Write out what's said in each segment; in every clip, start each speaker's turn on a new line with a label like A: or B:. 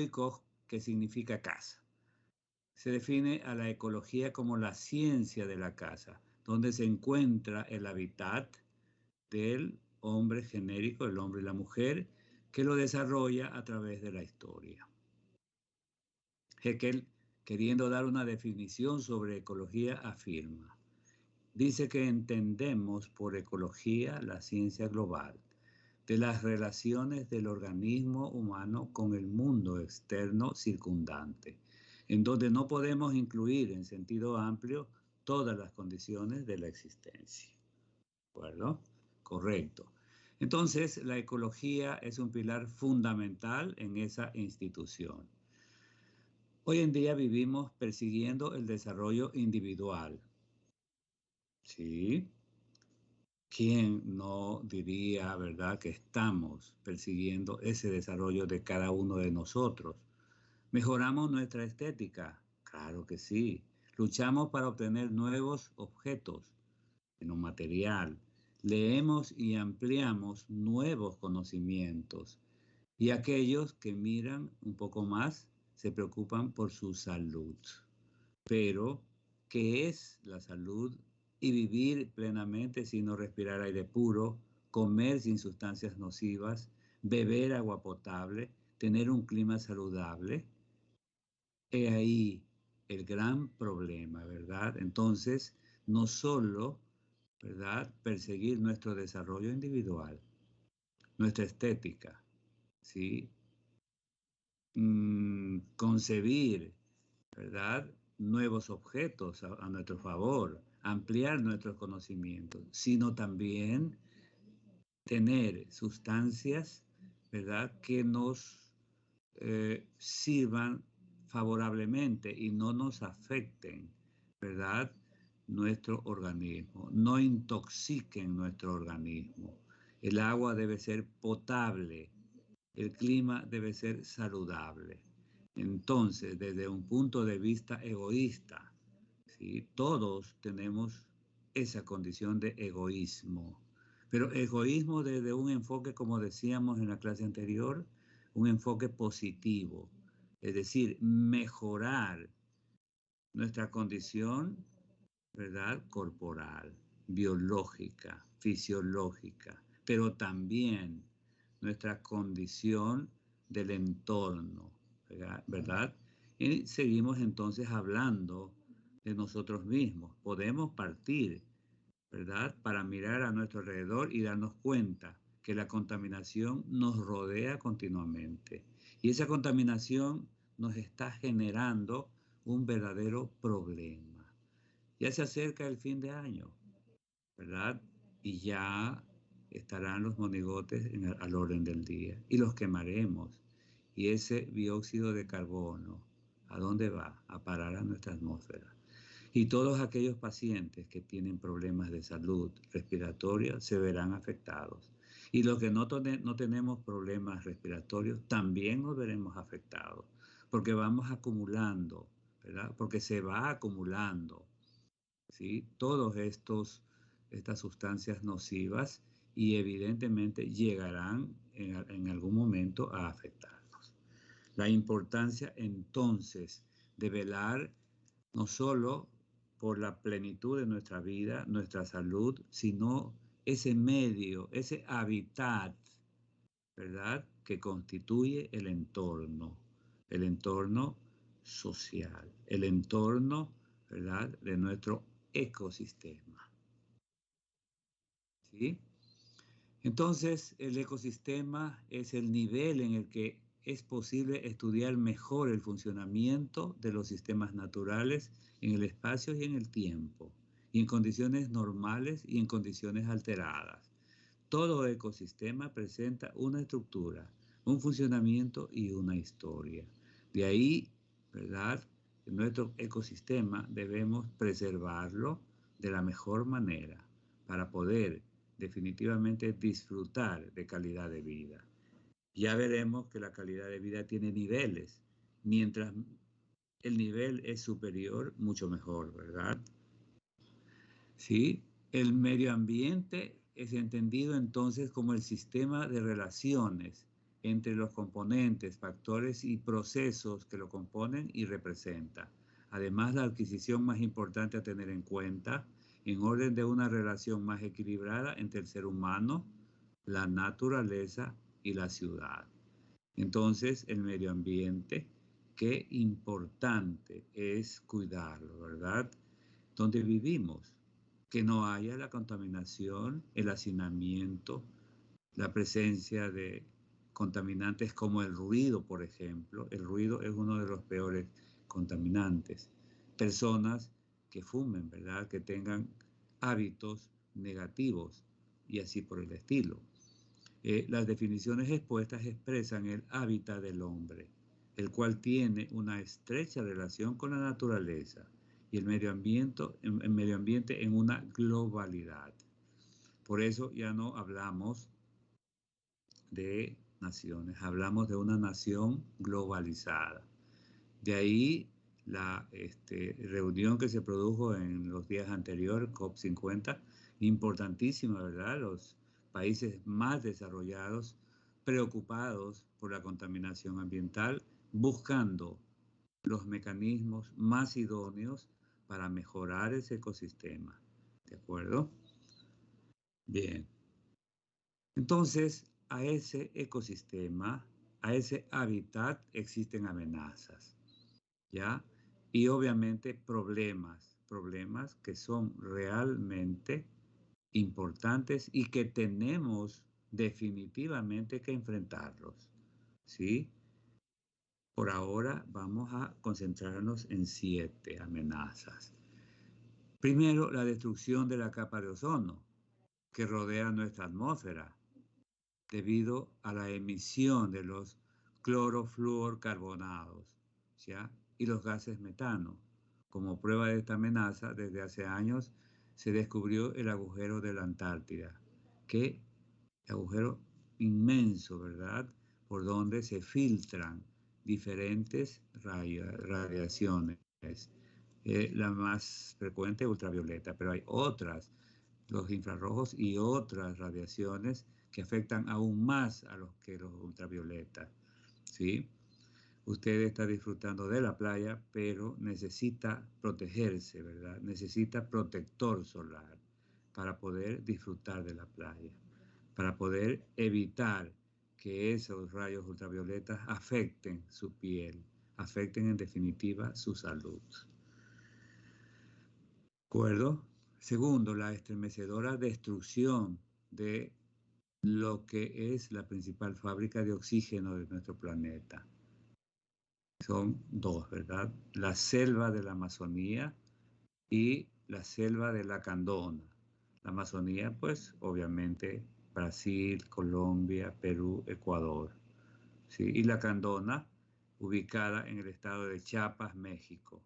A: oikos, que significa casa. Se define a la ecología como la ciencia de la casa, donde se encuentra el hábitat del hombre genérico, el hombre y la mujer, que lo desarrolla a través de la historia. Haeckel, queriendo dar una definición sobre ecología, afirma: dice que entendemos por ecología la ciencia global de las relaciones del organismo humano con el mundo externo circundante, en donde no podemos incluir en sentido amplio todas las condiciones de la existencia. ¿De acuerdo? Correcto. Entonces, la ecología es un pilar fundamental en esa institución. Hoy en día vivimos persiguiendo el desarrollo individual. ¿Sí? ¿Quién no diría, verdad, que estamos persiguiendo ese desarrollo de cada uno de nosotros? ¿Mejoramos nuestra estética? Claro que sí. Luchamos para obtener nuevos objetos en un material. Leemos y ampliamos nuevos conocimientos. Y aquellos que miran un poco más se preocupan por su salud. Pero, ¿qué es la salud? Y vivir plenamente sin no respirar aire puro, comer sin sustancias nocivas, beber agua potable, tener un clima saludable. He ahí el gran problema, ¿verdad? Entonces, no solo, ¿verdad?, perseguir nuestro desarrollo individual, nuestra estética, ¿sí? Concebir, ¿verdad?, nuevos objetos a nuestro favor, ampliar nuestros conocimientos, sino también tener sustancias, ¿verdad?, que nos sirvan favorablemente y no nos afecten, ¿verdad?, nuestro organismo, no intoxiquen nuestro organismo. El agua debe ser potable, el clima debe ser saludable. Entonces, desde un punto de vista egoísta, ¿sí?, todos tenemos esa condición de egoísmo, pero egoísmo desde un enfoque, como decíamos en la clase anterior, un enfoque positivo, es decir, mejorar nuestra condición, ¿verdad?, corporal, biológica, fisiológica, pero también nuestra condición del entorno, ¿verdad? Y seguimos entonces hablando de nosotros mismos. Podemos partir, ¿verdad?, para mirar a nuestro alrededor y darnos cuenta que la contaminación nos rodea continuamente. Y esa contaminación nos está generando un verdadero problema. Ya se acerca el fin de año, ¿verdad? Y ya estarán los monigotes al orden del día y los quemaremos. Y ese dióxido de carbono, ¿a dónde va? A parar a nuestra atmósfera. Y todos aquellos pacientes que tienen problemas de salud respiratoria se verán afectados. Y los que no tenemos problemas respiratorios también nos veremos afectados, porque vamos acumulando, ¿verdad? Porque se va acumulando, ¿sí?, todos estas sustancias nocivas, y evidentemente llegarán en algún momento a afectarnos. La importancia entonces de velar no solo por la plenitud de nuestra vida, nuestra salud, sino ese medio, ese hábitat, ¿verdad?, que constituye el entorno social, el entorno, ¿verdad?, de nuestro ecosistema. ¿Sí? Entonces, el ecosistema es el nivel en el que es posible estudiar mejor el funcionamiento de los sistemas naturales en el espacio y en el tiempo, y en condiciones normales y en condiciones alteradas. Todo ecosistema presenta una estructura, un funcionamiento y una historia. De ahí, ¿verdad?, nuestro ecosistema debemos preservarlo de la mejor manera para poder definitivamente disfrutar de calidad de vida. Ya veremos que la calidad de vida tiene niveles. Mientras el nivel es superior, mucho mejor, ¿verdad? Sí, el medio ambiente es entendido entonces como el sistema de relaciones entre los componentes, factores y procesos que lo componen y representa. Además, la adquisición más importante a tener en cuenta en orden de una relación más equilibrada entre el ser humano, la naturaleza y la ciudad. Entonces, el medio ambiente, qué importante es cuidarlo, ¿verdad? Donde vivimos, que no haya la contaminación, el hacinamiento, la presencia de contaminantes como el ruido, por ejemplo. El ruido es uno de los peores contaminantes. Personas que fumen, ¿verdad? Que tengan hábitos negativos y así por el estilo. Las definiciones expuestas expresan el hábitat del hombre, el cual tiene una estrecha relación con la naturaleza y el medio ambiente en una globalidad. Por eso ya no hablamos de naciones, hablamos de una nación globalizada. De ahí la reunión que se produjo en los días anteriores, COP50, importantísima, ¿verdad? Los países más desarrollados, preocupados por la contaminación ambiental, buscando los mecanismos más idóneos para mejorar ese ecosistema. ¿De acuerdo? Bien. Entonces, a ese ecosistema, a ese hábitat existen amenazas, ¿ya? Y obviamente problemas que son realmente importantes y que tenemos definitivamente que enfrentarlos, ¿sí? Por ahora vamos a concentrarnos en 7 amenazas. Primero, la destrucción de la capa de ozono que rodea nuestra atmósfera debido a la emisión de los clorofluorcarbonados, ¿ya? Y los gases metano. Como prueba de esta amenaza, desde hace años se descubrió el agujero de la Antártida, que agujero inmenso, ¿verdad? Por donde se filtran diferentes radiaciones. La más frecuente ultravioleta, pero hay otras, los infrarrojos y otras radiaciones que afectan aún más a los que los ultravioletas, ¿sí? Usted está disfrutando de la playa, pero necesita protegerse, ¿verdad? Necesita protector solar para poder disfrutar de la playa, para poder evitar que esos rayos ultravioletas afecten su piel, afecten en definitiva su salud. ¿De acuerdo? Segundo, la estremecedora destrucción de lo que es la principal fábrica de oxígeno de nuestro planeta. Son 2, ¿verdad? La selva de la Amazonía y la selva de la Candona. La Amazonía, pues, obviamente, Brasil, Colombia, Perú, Ecuador, ¿sí? Y la Candona, ubicada en el estado de Chiapas, México.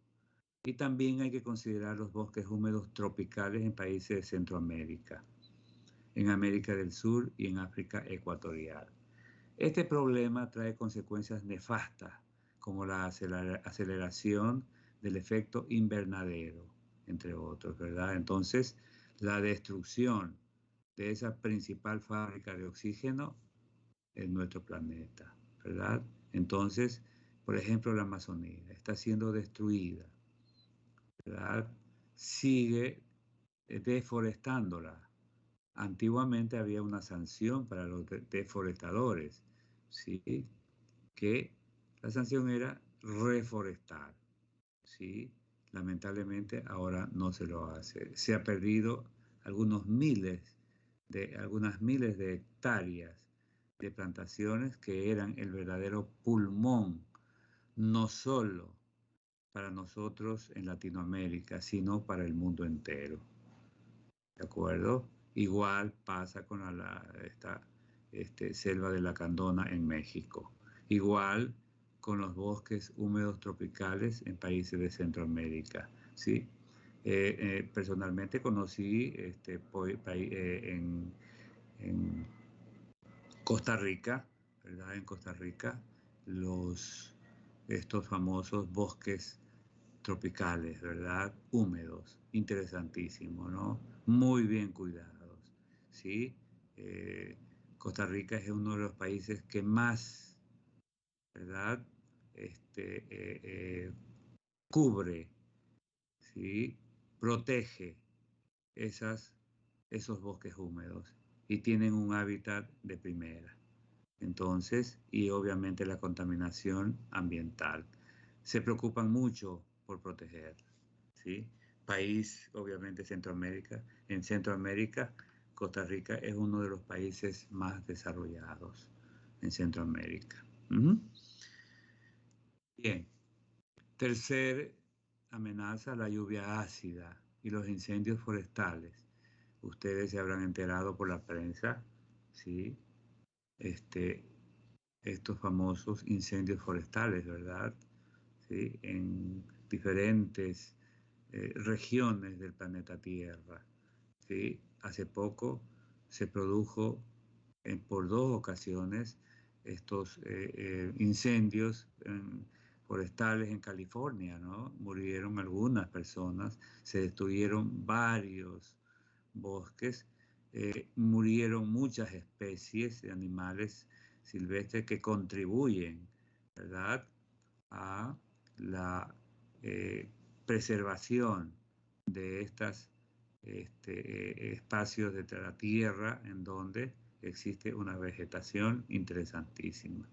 A: Y también hay que considerar los bosques húmedos tropicales en países de Centroamérica, en América del Sur y en África ecuatorial. Este problema trae consecuencias nefastas, como la aceleración del efecto invernadero, entre otros, ¿verdad? Entonces, la destrucción de esa principal fábrica de oxígeno en nuestro planeta, ¿verdad? Entonces, por ejemplo, la Amazonía está siendo destruida, ¿verdad? Sigue deforestándola. Antiguamente había una sanción para los deforestadores, ¿sí? Que la sanción era reforestar, ¿sí? Lamentablemente ahora no se lo hace. Se ha perdido algunas miles de hectáreas de plantaciones que eran el verdadero pulmón, no solo para nosotros en Latinoamérica, sino para el mundo entero. ¿De acuerdo? Igual pasa con esta selva de la Candona en México. Igual con los bosques húmedos tropicales en países de Centroamérica, ¿sí? Personalmente conocí en Costa Rica, ¿verdad? En Costa Rica, estos famosos bosques tropicales, ¿verdad? Húmedos, interesantísimo, ¿no? Muy bien cuidados, ¿sí? Costa Rica es uno de los países que más, ¿verdad?, cubre, ¿sí?, protege esos bosques húmedos y tienen un hábitat de primera. Entonces, y obviamente la contaminación ambiental. Se preocupan mucho por proteger, ¿sí? País, obviamente, Centroamérica. En Centroamérica, Costa Rica es uno de los países más desarrollados en Centroamérica. Bien. Tercer amenaza, la lluvia ácida y los incendios forestales. Ustedes se habrán enterado por la prensa, ¿sí? Estos famosos incendios forestales, ¿verdad? ¿Sí? En diferentes regiones del planeta Tierra, ¿sí? Hace poco se produjo por 2 ocasiones estos incendios forestales en California, ¿no? Murieron algunas personas, se destruyeron varios bosques, murieron muchas especies de animales silvestres que contribuyen, ¿verdad?, a la preservación de estos espacios de la tierra en donde existe una vegetación interesantísima.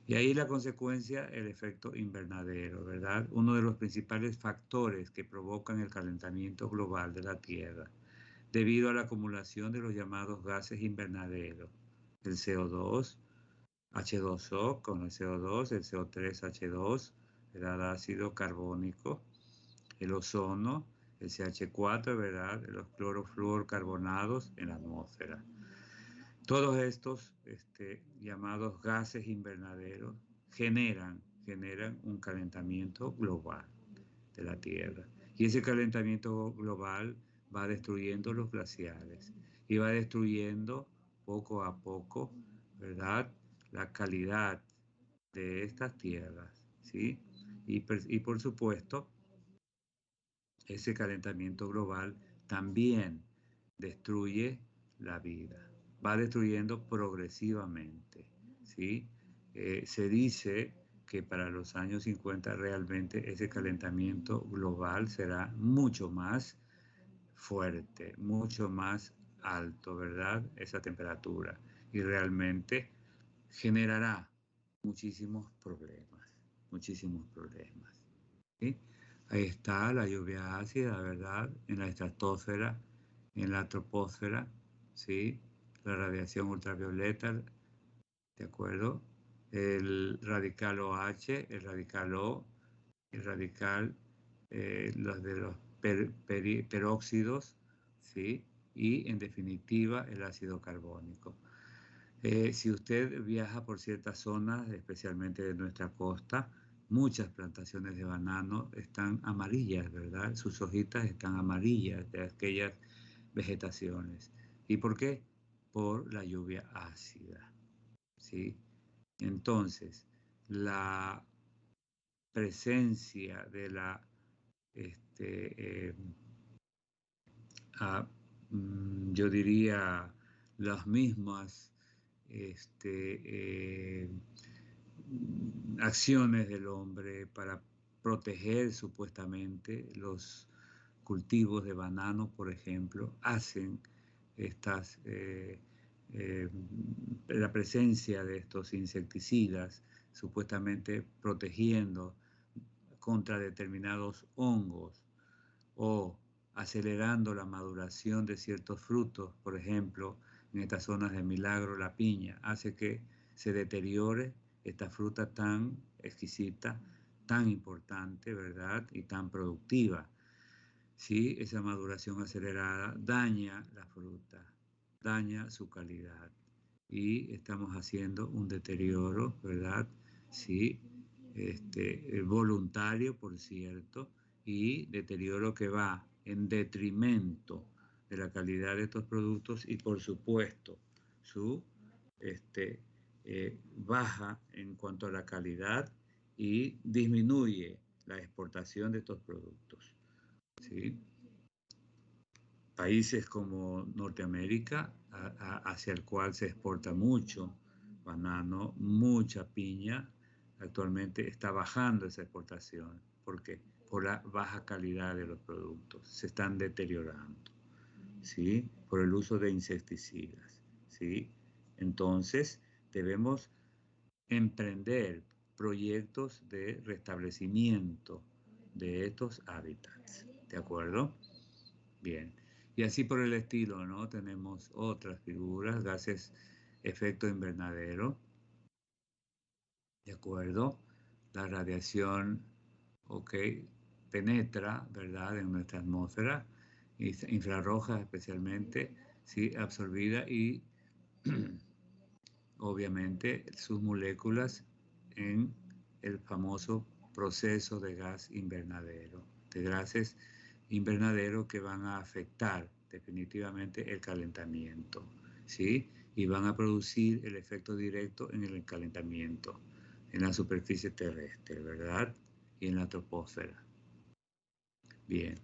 A: Y ahí la consecuencia, el efecto invernadero, ¿verdad? Uno de los principales factores que provocan el calentamiento global de la Tierra, debido a la acumulación de los llamados gases invernaderos, el CO2, H2O con el CO2, el CO3H2, el ácido carbónico, el ozono, el CH4, ¿verdad?, los clorofluorcarbonados en la atmósfera. Todos estos llamados gases invernaderos generan un calentamiento global de la Tierra. Y ese calentamiento global va destruyendo los glaciares y va destruyendo poco a poco, ¿verdad?, la calidad de estas tierras, ¿sí? Y por supuesto, ese calentamiento global también destruye la vida, va destruyendo progresivamente, ¿sí? Se dice que para los años 50 realmente ese calentamiento global será mucho más fuerte, mucho más alto, ¿verdad?, esa temperatura, y realmente generará muchísimos problemas, ¿sí? Ahí está la lluvia ácida, ¿verdad?, en la estratosfera, en la troposfera, ¿sí?, la radiación ultravioleta, ¿de acuerdo? El radical OH, el radical O, el radical, los de los peróxidos, ¿sí?, y en definitiva el ácido carbónico. Si usted viaja por ciertas zonas, especialmente de nuestra costa, muchas plantaciones de banano están amarillas, ¿verdad? Sus hojitas están amarillas de aquellas vegetaciones. ¿Y por qué? Por la lluvia ácida, ¿sí? Entonces, la presencia de la, yo diría, las mismas acciones del hombre para proteger supuestamente los cultivos de banano, por ejemplo, hacen la presencia de estos insecticidas, supuestamente protegiendo contra determinados hongos o acelerando la maduración de ciertos frutos, por ejemplo, en estas zonas de Milagro, la piña, hace que se deteriore esta fruta tan exquisita, tan importante, ¿verdad?, y tan productiva. Sí, esa maduración acelerada daña la fruta, daña su calidad y estamos haciendo un deterioro, ¿verdad? Sí, voluntario, por cierto, y deterioro que va en detrimento de la calidad de estos productos y, por supuesto, su baja en cuanto a la calidad y disminuye la exportación de estos productos, ¿sí? países como Norteamérica, hacia el cual se exporta mucho banano, mucha piña, actualmente está bajando esa exportación. ¿Por qué? Por la baja calidad de los productos. Se están deteriorando, ¿sí? Por el uso de insecticidas, ¿sí? Entonces, debemos emprender proyectos de restablecimiento de estos hábitats, ¿de acuerdo? Bien. Y así por el estilo, ¿no? Tenemos otras figuras, gases efecto invernadero, ¿de acuerdo? La radiación, ok, penetra, ¿verdad?, en nuestra atmósfera, infrarroja especialmente, sí, absorbida y obviamente sus moléculas en el famoso proceso de gas invernadero, de gases invernadero que van a afectar definitivamente el calentamiento, ¿sí? Y van a producir el efecto directo en el calentamiento, en la superficie terrestre, ¿verdad? Y en la troposfera. Bien.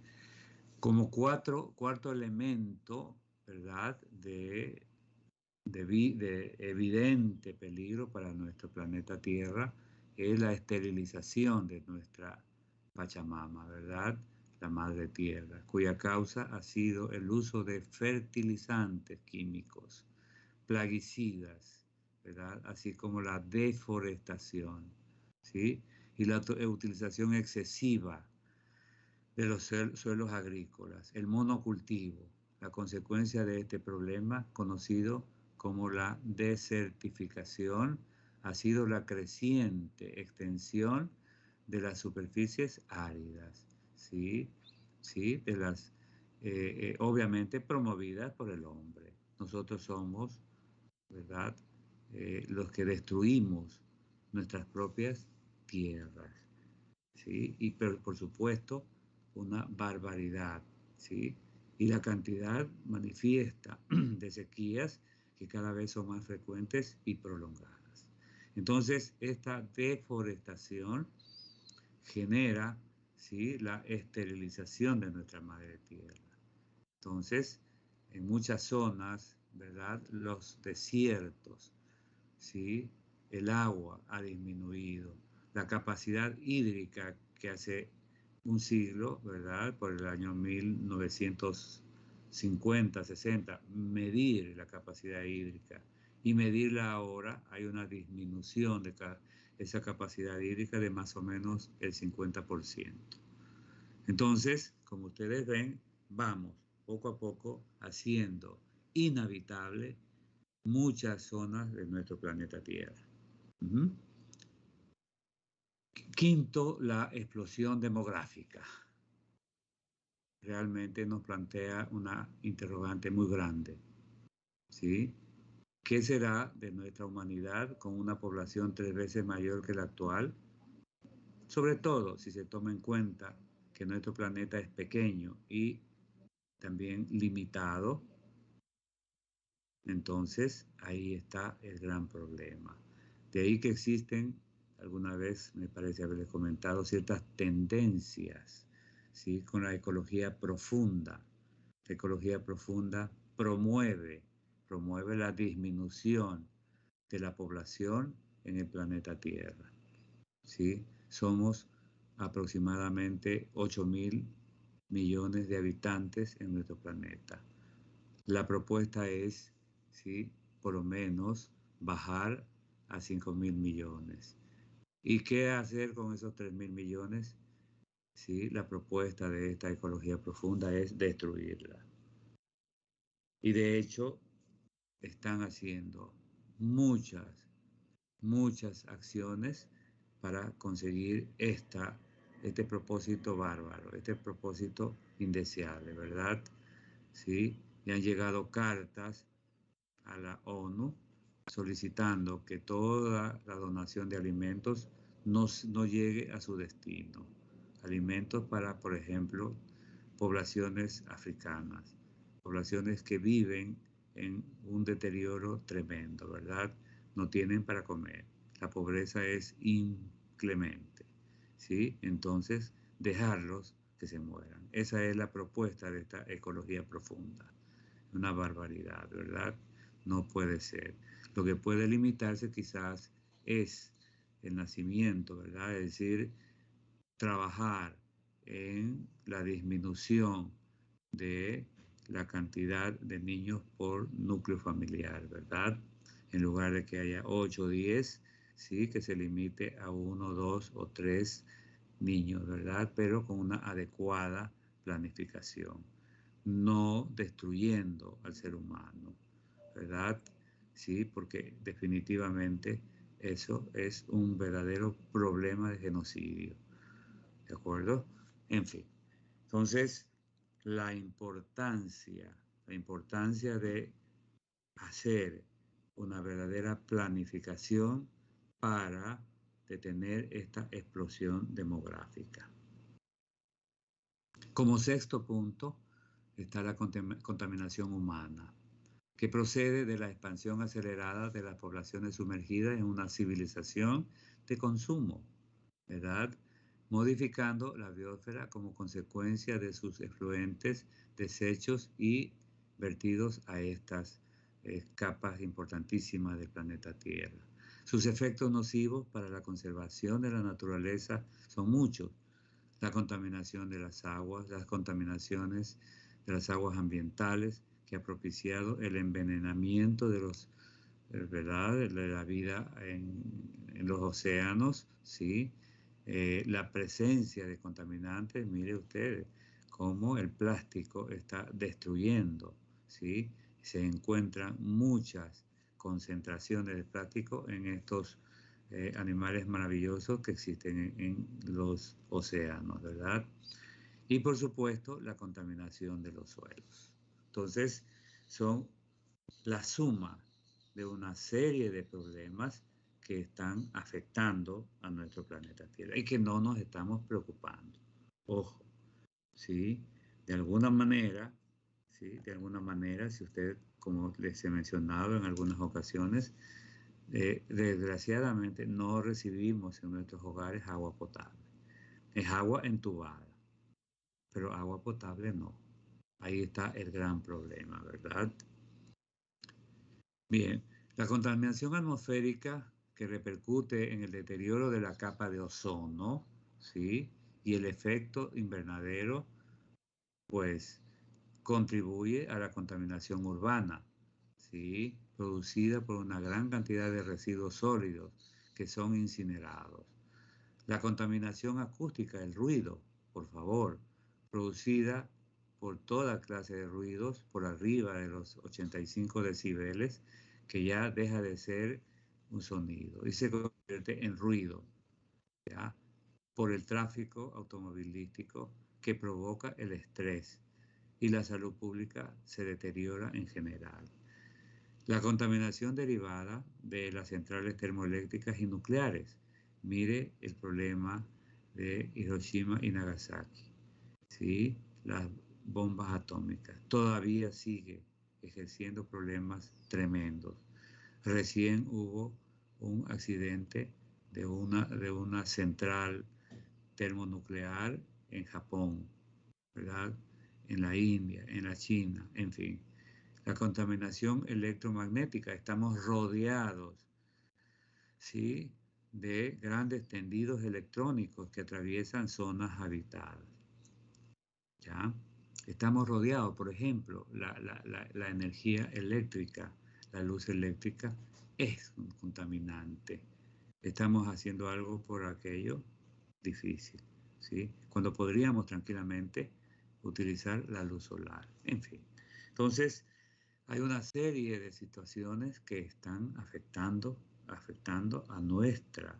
A: Como cuarto elemento, ¿verdad?, de evidente peligro para nuestro planeta Tierra es la esterilización de nuestra Pachamama, ¿verdad? La Madre Tierra, cuya causa ha sido el uso de fertilizantes químicos, plaguicidas, ¿verdad? Así como la deforestación, ¿sí? Y la utilización excesiva de los suelos agrícolas, el monocultivo, la consecuencia de este problema conocido como la desertificación ha sido la creciente extensión de las superficies áridas, ¿sí? ¿Sí? De las, obviamente promovidas por el hombre. Nosotros somos, ¿verdad?, los que destruimos nuestras propias tierras, ¿sí? Y por supuesto, una barbaridad, ¿sí? Y la cantidad manifiesta de sequías que cada vez son más frecuentes y prolongadas. Entonces, esta deforestación genera, ¿sí?, la esterilización de nuestra madre tierra. Entonces, en muchas zonas, ¿verdad?, los desiertos, ¿sí?, el agua ha disminuido, la capacidad hídrica que hace un siglo, ¿verdad?, por el año 1950, 60, medir la capacidad hídrica y medirla ahora, hay una disminución de esa capacidad hídrica de más o menos el 50%. Entonces, como ustedes ven, vamos poco a poco haciendo inhabitable muchas zonas de nuestro planeta Tierra. Quinto, la explosión demográfica. Realmente nos plantea una interrogante muy grande, ¿sí? ¿Qué será de nuestra humanidad con una población 3 veces mayor que la actual? Sobre todo si se toma en cuenta que nuestro planeta es pequeño y también limitado. Entonces, ahí está el gran problema. De ahí que existen, alguna vez me parece haberles comentado, ciertas tendencias, ¿sí?, con la ecología profunda. La ecología profunda promueve la disminución de la población en el planeta Tierra, ¿sí? Somos aproximadamente 8.000 millones de habitantes en nuestro planeta. La propuesta es, ¿sí?, por lo menos bajar a 5.000 millones. ¿Y qué hacer con esos 3.000 millones? ¿Sí? La propuesta de esta ecología profunda es destruirla. Y de hecho, están haciendo muchas acciones para conseguir este propósito bárbaro, este propósito indeseable, ¿verdad? ¿Sí? Y han llegado cartas a la ONU solicitando que toda la donación de alimentos no llegue a su destino. Alimentos para, por ejemplo, poblaciones africanas, poblaciones que viven en un deterioro tremendo, ¿verdad? No tienen para comer. La pobreza es inclemente, ¿sí? Entonces, dejarlos que se mueran. Esa es la propuesta de esta ecología profunda. Una barbaridad, ¿verdad? No puede ser. Lo que puede limitarse quizás es el nacimiento, ¿verdad? Es decir, trabajar en la disminución de la cantidad de niños por núcleo familiar, ¿verdad? En lugar de que haya 8 o 10, sí, que se limite a 1, 2 o 3 niños, ¿verdad? Pero con una adecuada planificación, no destruyendo al ser humano, ¿verdad? Sí, porque definitivamente eso es un verdadero problema de genocidio, ¿de acuerdo? En fin, entonces la importancia de hacer una verdadera planificación para detener esta explosión demográfica. Como sexto punto está la contaminación humana, que procede de la expansión acelerada de las poblaciones sumergidas en una civilización de consumo, ¿verdad? Modificando la biosfera como consecuencia de sus efluentes, desechos y vertidos a estas capas importantísimas del planeta Tierra. Sus efectos nocivos para la conservación de la naturaleza son muchos. La contaminación de las aguas, las contaminaciones de las aguas ambientales, que ha propiciado el envenenamiento de los, ¿verdad?, de la vida en los océanos, ¿sí? La presencia de contaminantes, mire ustedes, cómo el plástico está destruyendo, ¿sí? Se encuentran muchas concentraciones de plástico en estos animales maravillosos que existen en los océanos, ¿verdad? Y por supuesto, la contaminación de los suelos. Entonces, son la suma de una serie de problemas que están afectando a nuestro planeta Tierra y que no nos estamos preocupando. Ojo, ¿sí? De alguna manera, ¿sí? De alguna manera, si usted, como les he mencionado en algunas ocasiones, desgraciadamente no recibimos en nuestros hogares agua potable. Es agua entubada, pero agua potable no. Ahí está el gran problema, ¿verdad? Bien, la contaminación atmosférica que repercute en el deterioro de la capa de ozono, ¿sí? Y el efecto invernadero, pues contribuye a la contaminación urbana, ¿sí? Producida por una gran cantidad de residuos sólidos que son incinerados. La contaminación acústica, el ruido, por favor, producida por toda clase de ruidos por arriba de los 85 decibeles, que ya deja de ser un sonido y se convierte en ruido, ¿ya? Por el tráfico automovilístico que provoca el estrés y la salud pública se deteriora en general. La contaminación derivada de las centrales termoeléctricas y nucleares. Mire el problema de Hiroshima y Nagasaki, ¿sí? Las bombas atómicas. Todavía sigue ejerciendo problemas tremendos. Recién hubo un accidente de una central termonuclear en Japón, ¿verdad? En la India, en la China, en fin. La contaminación electromagnética, estamos rodeados, ¿sí?, de grandes tendidos electrónicos que atraviesan zonas habitadas, ¿ya? Estamos rodeados, por ejemplo, la energía eléctrica, la luz eléctrica es un contaminante. Estamos haciendo algo por aquello difícil, ¿sí? Cuando podríamos tranquilamente utilizar la luz solar, en fin. Entonces, hay una serie de situaciones que están afectando a nuestra,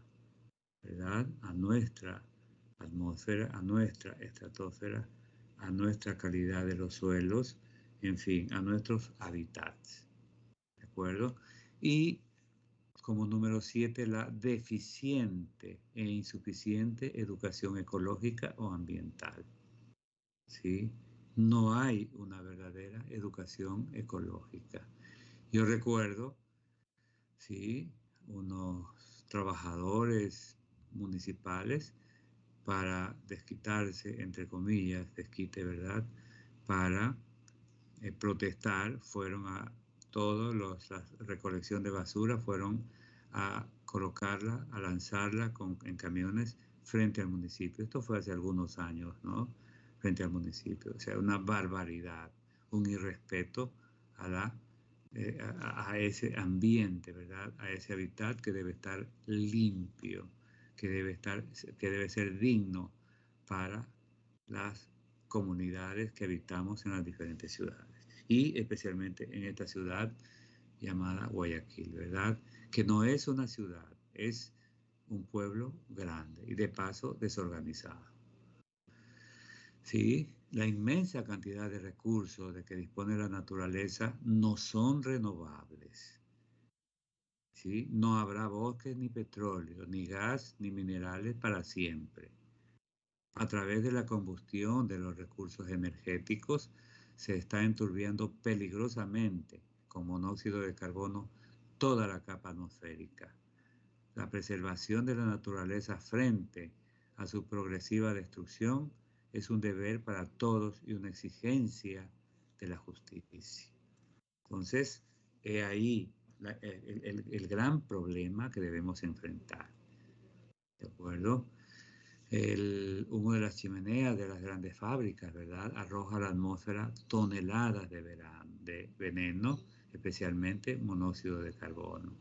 A: ¿verdad? A nuestra atmósfera, a nuestra estratosfera, a nuestra calidad de los suelos, en fin, a nuestros hábitats, ¿de acuerdo? Y como número 7, la deficiente e insuficiente educación ecológica o ambiental, ¿sí? No hay una verdadera educación ecológica. Yo recuerdo, ¿sí?, unos trabajadores municipales para desquitarse, entre comillas, desquite, ¿verdad? Para protestar, fueron a la recolección de basura, fueron a colocarla, a lanzarla en camiones frente al municipio. Esto fue hace algunos años, ¿no? Frente al municipio. O sea, una barbaridad, un irrespeto a ese ambiente, ¿verdad? A ese hábitat que debe estar limpio, que debe ser digno para las comunidades que habitamos en las diferentes ciudades y especialmente en esta ciudad llamada Guayaquil, ¿verdad? Que no es una ciudad, es un pueblo grande y de paso desorganizado. Sí, la inmensa cantidad de recursos de que dispone la naturaleza no son renovables. ¿Sí? No habrá bosques ni petróleo, ni gas, ni minerales para siempre. A través de la combustión de los recursos energéticos se está enturbiando peligrosamente con monóxido de carbono toda la capa atmosférica. La preservación de la naturaleza frente a su progresiva destrucción es un deber para todos y una exigencia de la justicia. Entonces, he ahí el gran problema que debemos enfrentar. ¿De acuerdo? El humo de las chimeneas de las grandes fábricas, ¿verdad? Arroja a la atmósfera toneladas de veneno, especialmente monóxido de carbono,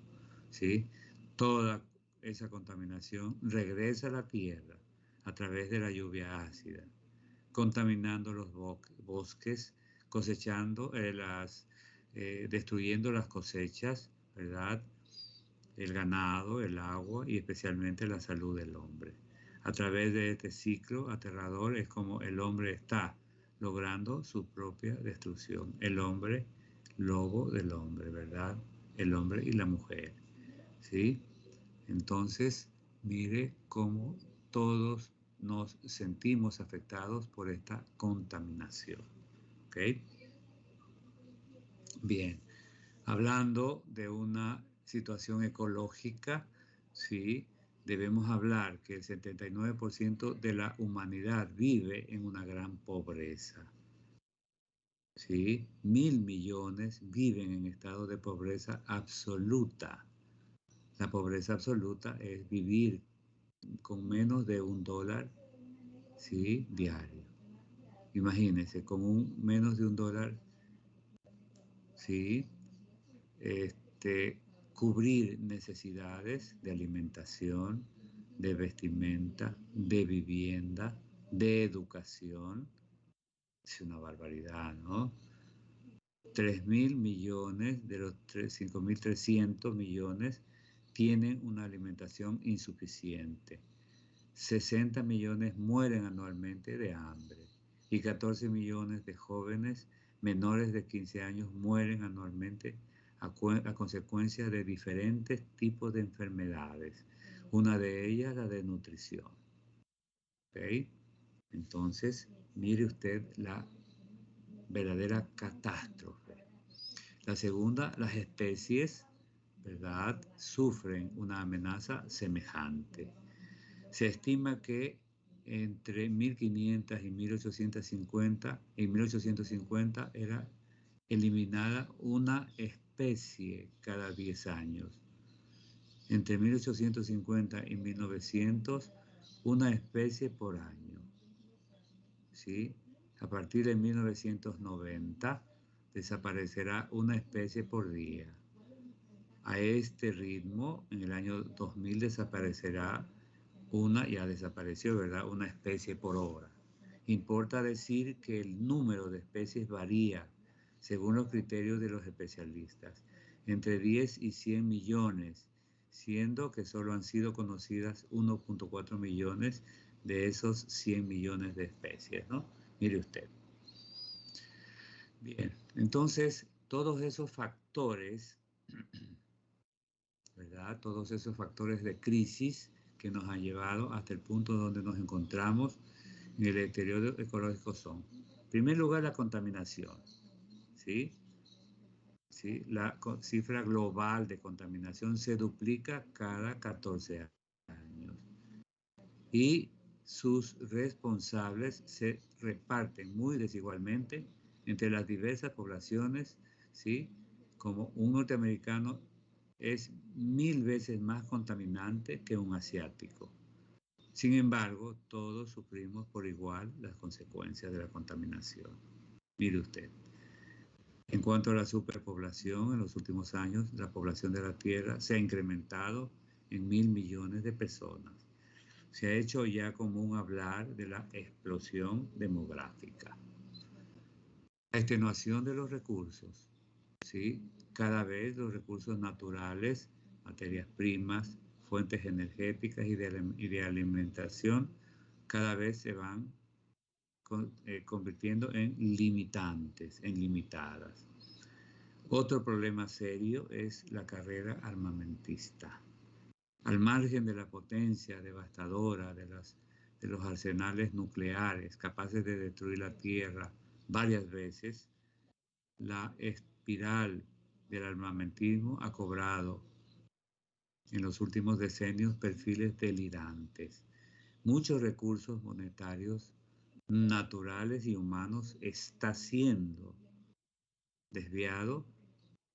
A: ¿sí? Toda esa contaminación regresa a la tierra a través de la lluvia ácida, contaminando los bosques, cosechando destruyendo las cosechas, ¿verdad? El ganado, el agua y especialmente la salud del hombre. A través de este ciclo aterrador es como el hombre está logrando su propia destrucción. El hombre, lobo del hombre, ¿verdad? El hombre y la mujer, ¿sí? Entonces, mire cómo todos nos sentimos afectados por esta contaminación, ¿ok? Bien, hablando de una situación ecológica, sí, debemos hablar que el 79% de la humanidad vive en una gran pobreza. ¿Sí? 1.000 millones viven en estado de pobreza absoluta. La pobreza absoluta es vivir con menos de $1, ¿sí? Diario. Imagínense, con menos de $1, ¿sí? Cubrir necesidades de alimentación, de vestimenta, de vivienda, de educación. Es una barbaridad, ¿no? 3.000 millones de los 5.300 millones tienen una alimentación insuficiente. 60 millones mueren anualmente de hambre y 14 millones de jóvenes menores de 15 años mueren anualmente a consecuencia de diferentes tipos de enfermedades. Una de ellas, la de nutrición. ¿Ok? Entonces, mire usted la verdadera catástrofe. La segunda, las especies, ¿verdad?, sufren una amenaza semejante. Se estima que entre 1500 y 1850 era eliminada una especie cada 10 años. Entre 1850 y 1900, una especie por año. ¿Sí? A partir de 1990, desaparecerá una especie por día. A este ritmo, en el año 2000 desaparecerá ya desapareció, ¿verdad?, una especie por hora. Importa decir que el número de especies varía según los criterios de los especialistas, entre 10 y 100 millones, siendo que solo han sido conocidas 1.4 millones de esos 100 millones de especies, ¿no? Mire usted. Bien, entonces todos esos factores, ¿verdad? Todos esos factores de crisis que nos han llevado hasta el punto donde nos encontramos en el deterioro ecológico son, en primer lugar, la contaminación, ¿sí? ¿Sí? La cifra global de contaminación se duplica cada 14 años y sus responsables se reparten muy desigualmente entre las diversas poblaciones, ¿sí? Como un norteamericano es 1000 veces más contaminante que un asiático. Sin embargo, todos sufrimos por igual las consecuencias de la contaminación. Mire usted. En cuanto a la superpoblación, en los últimos años, la población de la Tierra se ha incrementado en 1000 millones de personas. Se ha hecho ya común hablar de la explosión demográfica. La extenuación de los recursos, ¿sí? Cada vez los recursos naturales, materias primas, fuentes energéticas y de alimentación, cada vez se van convirtiendo en limitantes, en limitadas. Otro problema serio es la carrera armamentista. Al margen de la potencia devastadora de los arsenales nucleares capaces de destruir la Tierra varias veces, la espiral del armamentismo ha cobrado en los últimos decenios perfiles delirantes. Muchos recursos monetarios, naturales y humanos está siendo desviado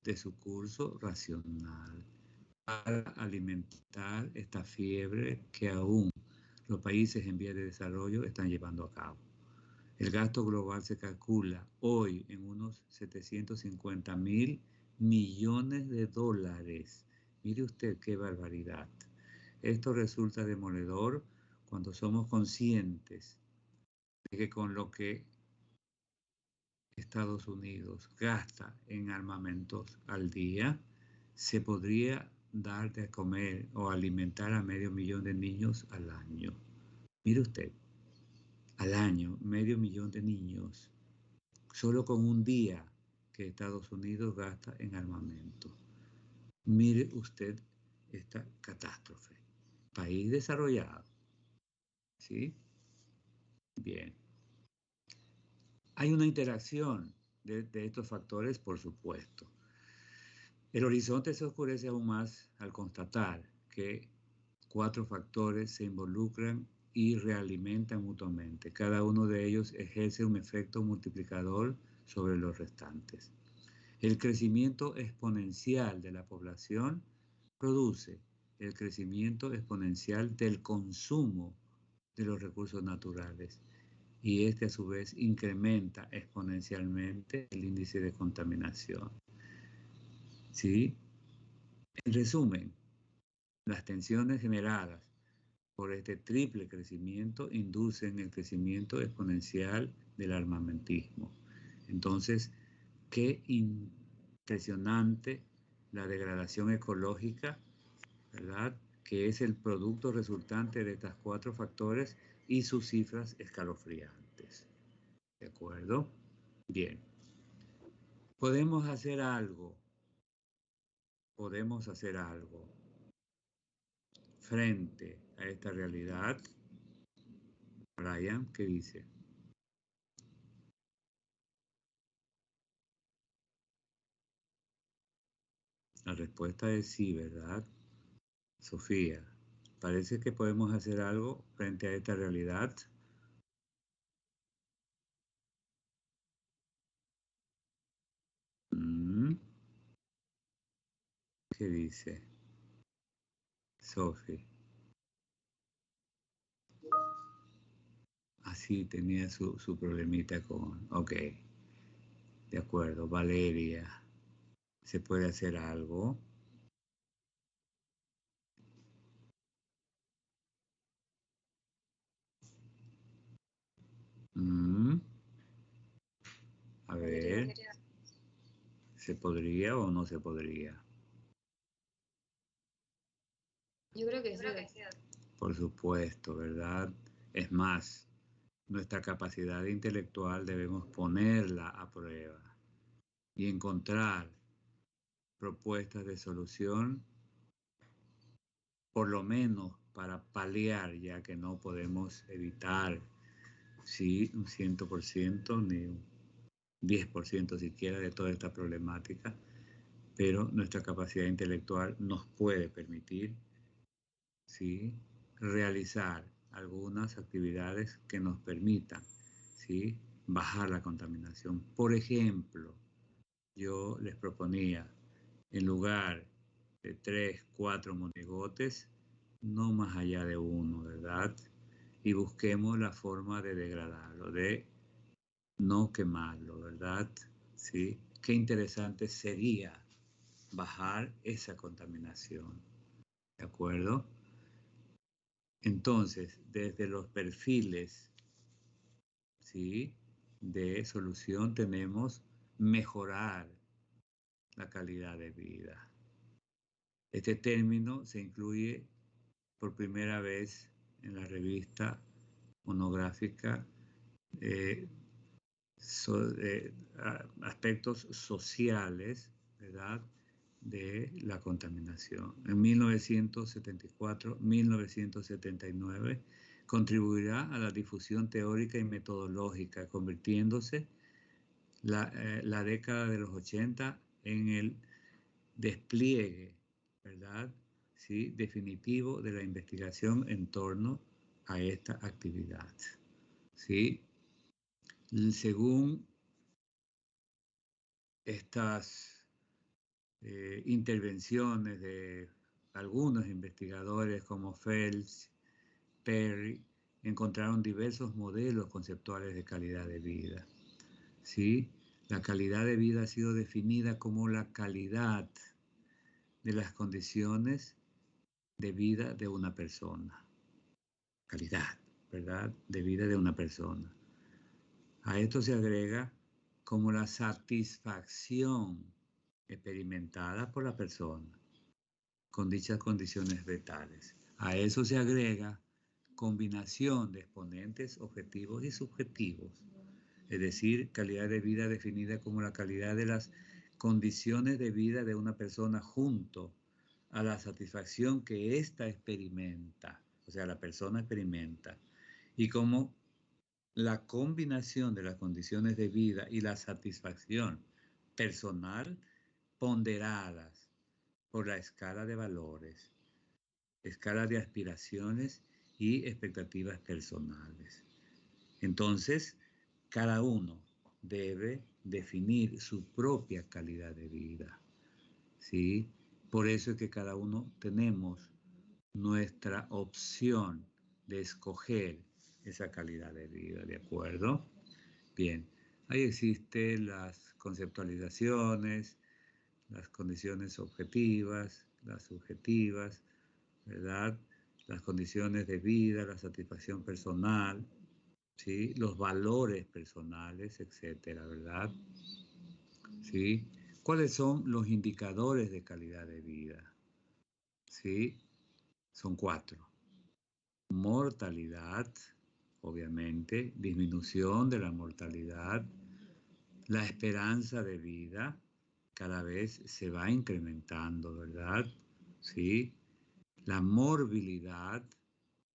A: de su curso racional para alimentar esta fiebre que aún los países en vías de desarrollo están llevando a cabo. El gasto global se calcula hoy en unos 750.000 millones de dólares. Mire usted qué barbaridad. Esto resulta demoledor cuando somos conscientes de que con lo que Estados Unidos gasta en armamentos al día, se podría dar de comer o alimentar a 500.000 de niños al año. Mire usted, al año, 500.000 de niños, solo con un día que Estados Unidos gasta en armamento. Mire usted esta catástrofe. País desarrollado, ¿sí? Bien. Hay una interacción de estos factores, por supuesto. El horizonte se oscurece aún más al constatar que 4 factores se involucran y realimentan mutuamente. Cada uno de ellos ejerce un efecto multiplicador sobre los restantes. El crecimiento exponencial de la población produce el crecimiento exponencial del consumo de los recursos naturales y este a su vez incrementa exponencialmente el índice de contaminación. ¿Sí? En resumen, las tensiones generadas por este triple crecimiento inducen el crecimiento exponencial del armamentismo. Entonces, qué impresionante la degradación ecológica, ¿verdad?, que es el producto resultante de estos 4 factores y sus cifras escalofriantes. ¿De acuerdo? Bien. Podemos hacer algo frente a esta realidad. Brian, ¿qué dice? La respuesta es sí, ¿verdad? Sofía, parece que podemos hacer algo frente a esta realidad. ¿Qué dice Sofía? Así tenía su problemita con... Ok, de acuerdo. Valeria, ¿se puede hacer algo? A ver, ¿se podría o no se podría?
B: Yo creo que sí.
A: Por supuesto, ¿verdad? Es más, nuestra capacidad intelectual debemos ponerla a prueba y encontrar propuestas de solución, por lo menos para paliar, ya que no podemos evitar, sí, un 100% ni un 10% siquiera de toda esta problemática, pero nuestra capacidad intelectual nos puede permitir, ¿sí?, realizar algunas actividades que nos permitan, ¿sí?, bajar la contaminación. Por ejemplo, yo les proponía, en lugar de 3, 4 monigotes, no más allá de 1, ¿verdad? Y busquemos la forma de degradarlo, de no quemarlo, ¿verdad? ¿Sí? Qué interesante sería bajar esa contaminación, ¿de acuerdo? Entonces, desde los perfiles, ¿sí?, de solución tenemos mejorar la calidad de vida. Este término se incluye por primera vez en la revista monográfica aspectos sociales, ¿verdad?, de la contaminación. En 1974-1979 contribuirá a la difusión teórica y metodológica, convirtiéndose la década de los 80 en el despliegue, ¿verdad?, ¿sí?, definitivo de la investigación en torno a esta actividad, ¿sí? Según estas intervenciones de algunos investigadores como Phelps, Perry, encontraron diversos modelos conceptuales de calidad de vida, ¿sí? La calidad de vida ha sido definida como la calidad de las condiciones de vida de una persona. Calidad, ¿verdad?, de vida de una persona. A esto se agrega como la satisfacción experimentada por la persona con dichas condiciones vitales. A eso se agrega combinación de exponentes objetivos y subjetivos, es decir, calidad de vida definida como la calidad de las condiciones de vida de una persona junto a la satisfacción que ésta experimenta, o sea, la persona experimenta, y como la combinación de las condiciones de vida y la satisfacción personal ponderadas por la escala de valores, escala de aspiraciones y expectativas personales. Entonces, cada uno debe definir su propia calidad de vida, ¿sí? Por eso es que cada uno tenemos nuestra opción de escoger esa calidad de vida, ¿de acuerdo? Bien, ahí existen las conceptualizaciones, las condiciones objetivas, las subjetivas, ¿verdad? Las condiciones de vida, la satisfacción personal, ¿sí?, los valores personales, etcétera, ¿verdad? ¿Sí? ¿Cuáles son los indicadores de calidad de vida? ¿Sí? Son 4. Mortalidad, obviamente, disminución de la mortalidad, la esperanza de vida cada vez se va incrementando, ¿verdad? ¿Sí? La morbilidad,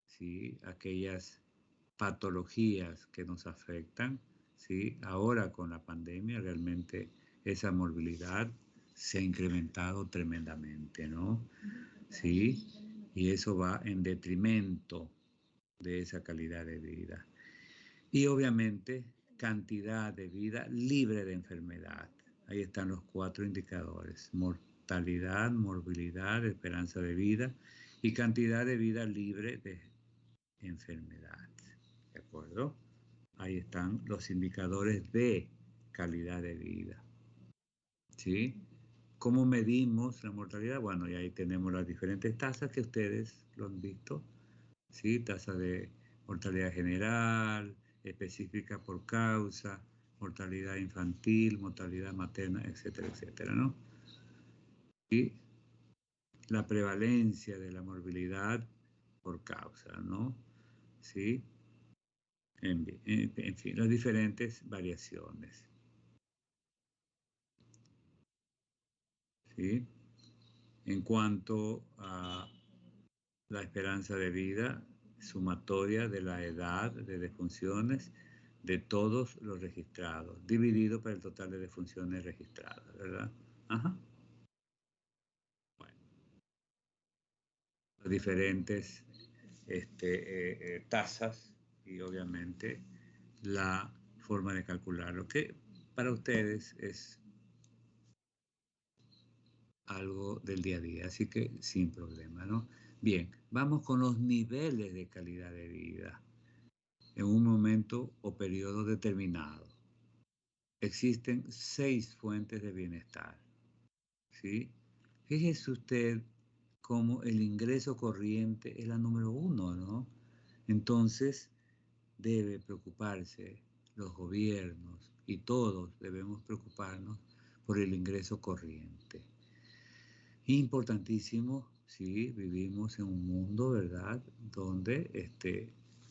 A: ¿sí?, aquellas patologías que nos afectan, ¿sí? Ahora con la pandemia realmente esa morbilidad se ha incrementado tremendamente, ¿no? ¿Sí? Y eso va en detrimento de esa calidad de vida. Y obviamente cantidad de vida libre de enfermedad. Ahí están los 4 indicadores: mortalidad, morbilidad, esperanza de vida y cantidad de vida libre de enfermedad. ¿De acuerdo? Ahí están los indicadores de calidad de vida. ¿Sí? ¿Cómo medimos la mortalidad? Bueno, y ahí tenemos las diferentes tasas que ustedes lo han visto, ¿sí? Tasa de mortalidad general, específica por causa, mortalidad infantil, mortalidad materna, etcétera, etcétera, ¿no? Y la prevalencia de la morbilidad por causa, ¿no? ¿Sí? En fin, las diferentes variaciones. ¿Sí? En cuanto a la esperanza de vida, sumatoria de la edad de defunciones de todos los registrados, dividido por el total de defunciones registradas, ¿verdad? Ajá. Bueno, los diferentes tasas y obviamente la forma de calcularlo, que para ustedes es algo del día a día, así que sin problema, ¿no? Bien, vamos con los niveles de calidad de vida en un momento o periodo determinado. Existen 6 fuentes de bienestar, ¿sí? Fíjese usted cómo el ingreso corriente es la número 1, ¿no? Entonces, debe preocuparse los gobiernos y todos debemos preocuparnos por el ingreso corriente. Importantísimo, sí, vivimos en un mundo, ¿verdad?, donde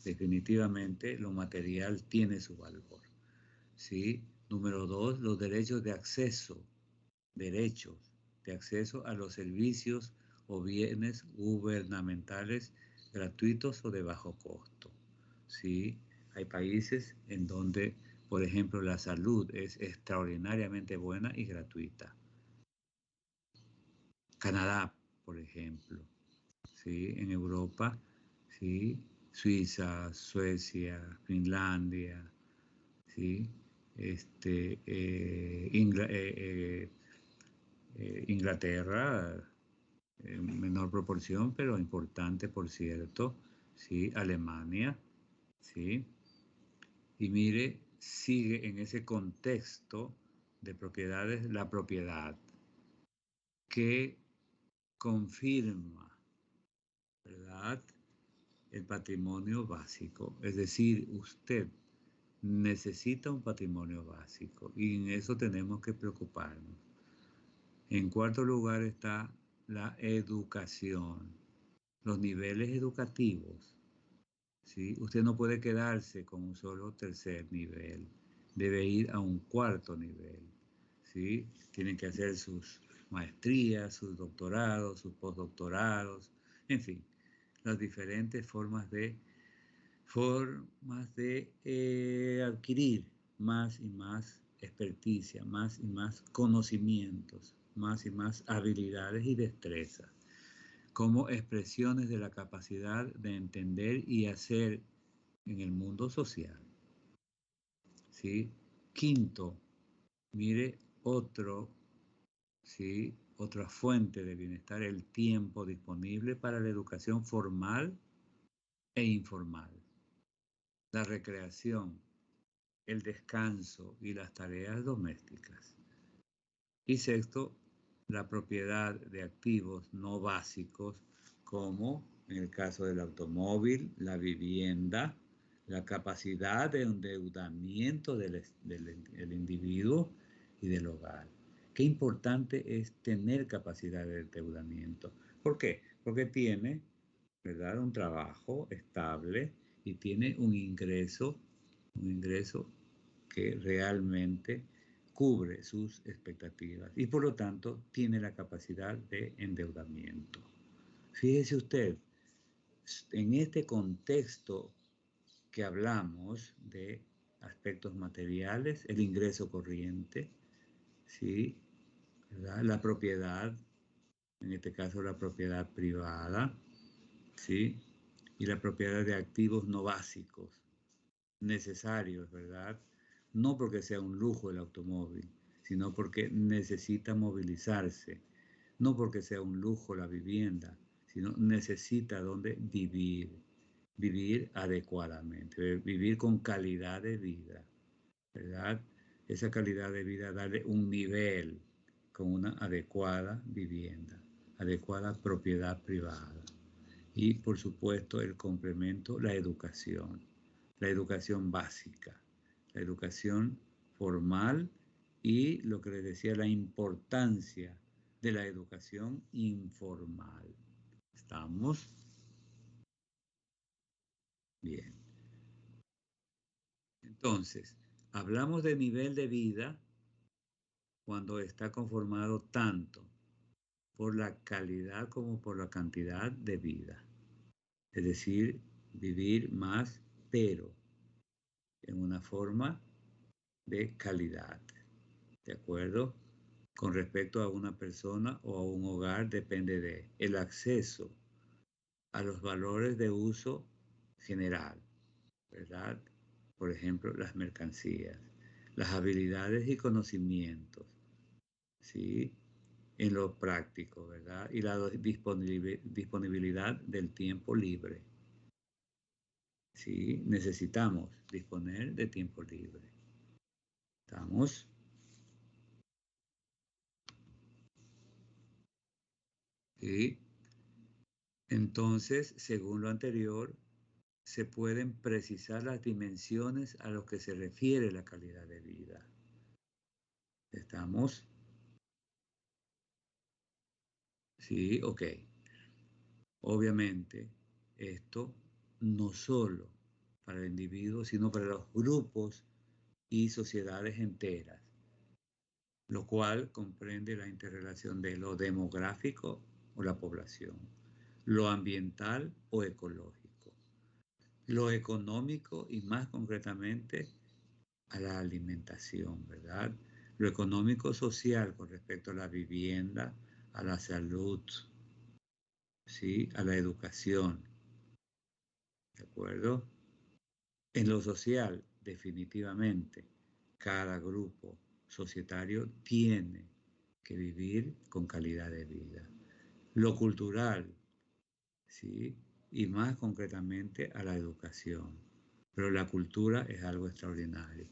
A: definitivamente lo material tiene su valor, ¿sí? Número 2, los derechos de acceso a los servicios o bienes gubernamentales gratuitos o de bajo costo, ¿sí? Hay países en donde, por ejemplo, la salud es extraordinariamente buena y gratuita. Canadá, por ejemplo, ¿sí? En Europa, ¿sí? Suiza, Suecia, Finlandia, ¿sí? Inglaterra, en menor proporción, pero importante, por cierto, ¿sí? Alemania, ¿sí? Y mire, sigue en ese contexto de propiedades la propiedad que confirma, ¿verdad?, el patrimonio básico. Es decir, usted necesita un patrimonio básico y en eso tenemos que preocuparnos. En cuarto lugar está la educación, los niveles educativos, ¿sí? Usted no puede quedarse con un solo tercer nivel, debe ir a un cuarto nivel, ¿sí? Tienen que hacer sus maestrías, sus doctorados, sus postdoctorados, en fin, las diferentes formas de adquirir más y más experticia, más y más conocimientos, más y más habilidades y destrezas, como expresiones de la capacidad de entender y hacer en el mundo social, ¿sí? Quinto, mire ¿sí?, otra fuente de bienestar, el tiempo disponible para la educación formal e informal, la recreación, el descanso y las tareas domésticas. Y sexto, la propiedad de activos no básicos, como en el caso del automóvil, la vivienda, la capacidad de endeudamiento del individuo y del hogar. Qué importante es tener capacidad de endeudamiento. ¿Por qué? Porque tiene, ¿verdad?, un trabajo estable y tiene un ingreso que realmente cubre sus expectativas y por lo tanto tiene la capacidad de endeudamiento. Fíjese usted, en este contexto que hablamos de aspectos materiales, el ingreso corriente, ¿sí?, ¿verdad?, la propiedad, en este caso la propiedad privada, ¿sí?, y la propiedad de activos no básicos, necesarios, ¿verdad? No porque sea un lujo el automóvil, sino porque necesita movilizarse. No porque sea un lujo la vivienda, sino necesita donde vivir adecuadamente, vivir con calidad de vida, ¿verdad? Esa calidad de vida, darle un nivel con una adecuada vivienda, adecuada propiedad privada. Y por supuesto el complemento, la educación básica, la educación formal y lo que les decía, la importancia de la educación informal. ¿Estamos? Bien. Entonces, hablamos de nivel de vida cuando está conformado tanto por la calidad como por la cantidad de vida. Es decir, vivir más, pero en una forma de calidad, ¿de acuerdo? Con respecto a una persona o a un hogar depende de el acceso a los valores de uso general, ¿verdad? Por ejemplo, las mercancías, las habilidades y conocimientos, ¿sí? En lo práctico, ¿verdad? Y la disponibilidad del tiempo libre. Sí, necesitamos disponer de tiempo libre. ¿Estamos? Sí. Entonces, según lo anterior, se pueden precisar las dimensiones a lo que se refiere la calidad de vida. ¿Estamos? Sí, ok. Obviamente, esto no solo para el individuo, sino para los grupos y sociedades enteras, lo cual comprende la interrelación de lo demográfico o la población, lo ambiental o ecológico, lo económico y más concretamente a la alimentación, ¿verdad? Lo económico social con respecto a la vivienda, a la salud, ¿sí? A la educación, ¿de acuerdo? En lo social, definitivamente, cada grupo societario tiene que vivir con calidad de vida. Lo cultural, ¿sí? Y más concretamente a la educación. Pero la cultura es algo extraordinario.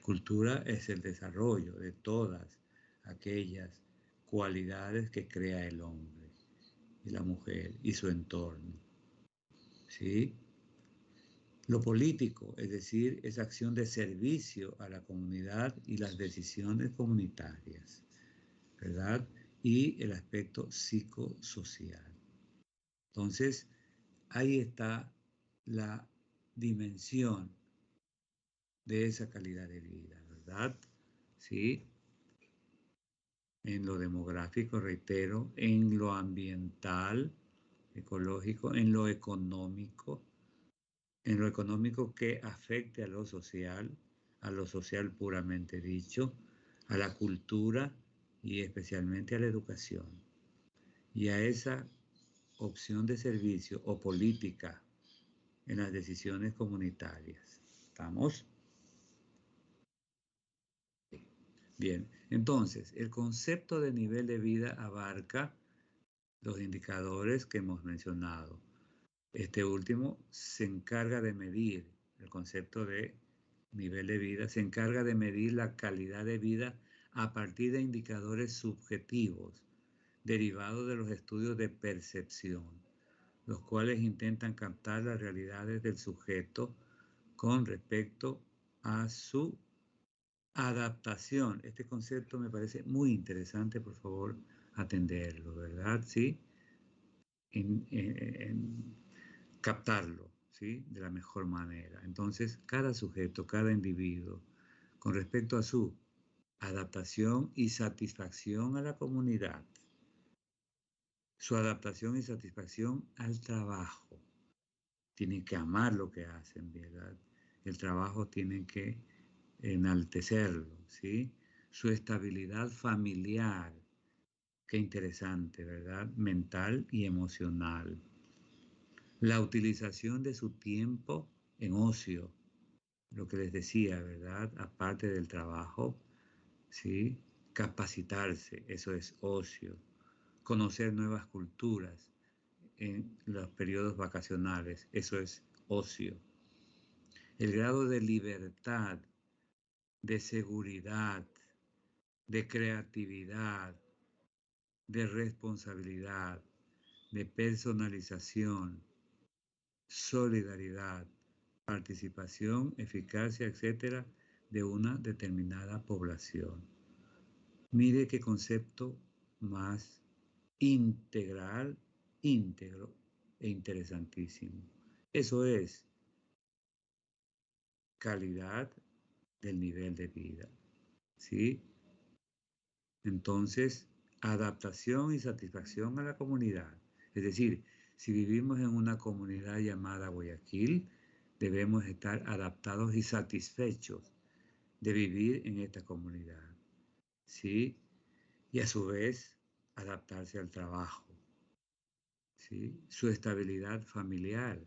A: Cultura es el desarrollo de todas aquellas cualidades que crea el hombre y la mujer y su entorno, ¿sí? Lo político, es decir, es acción de servicio a la comunidad y las decisiones comunitarias, ¿verdad? Y el aspecto psicosocial. Entonces, ahí está la dimensión de esa calidad de vida, ¿verdad? Sí, en lo demográfico, reitero, en lo ambiental, ecológico, en lo económico que afecte a lo social puramente dicho, a la cultura y especialmente a la educación. Y a esa opción de servicio o política en las decisiones comunitarias. ¿Estamos? Bien, entonces, el concepto de nivel de vida abarca los indicadores que hemos mencionado. Este último se encarga de medir, el concepto de nivel de vida, se encarga de medir la calidad de vida a partir de indicadores subjetivos derivados de los estudios de percepción, los cuales intentan captar las realidades del sujeto con respecto a su adaptación. Este concepto me parece muy interesante, por favor, atenderlo, ¿verdad? Sí, en captarlo, ¿sí? De la mejor manera. Entonces, cada sujeto, cada individuo, con respecto a su adaptación y satisfacción a la comunidad, su adaptación y satisfacción al trabajo, tienen que amar lo que hacen, ¿verdad? El trabajo tienen que enaltecerlo, ¿sí? Su estabilidad familiar, qué interesante, ¿verdad? Mental y emocional. La utilización de su tiempo en ocio, lo que les decía, ¿verdad? Aparte del trabajo, ¿sí? Capacitarse, eso es ocio. Conocer nuevas culturas en los periodos vacacionales, eso es ocio. El grado de libertad, de seguridad, de creatividad, de responsabilidad, de personalización, solidaridad, participación, eficacia, etcétera, de una determinada población. Mire qué concepto más integral, íntegro e interesantísimo. Eso es calidad del nivel de vida, ¿sí? Entonces, adaptación y satisfacción a la comunidad. Es decir, si vivimos en una comunidad llamada Guayaquil, debemos estar adaptados y satisfechos de vivir en esta comunidad, ¿sí? Y a su vez, adaptarse al trabajo, ¿sí? Su estabilidad familiar.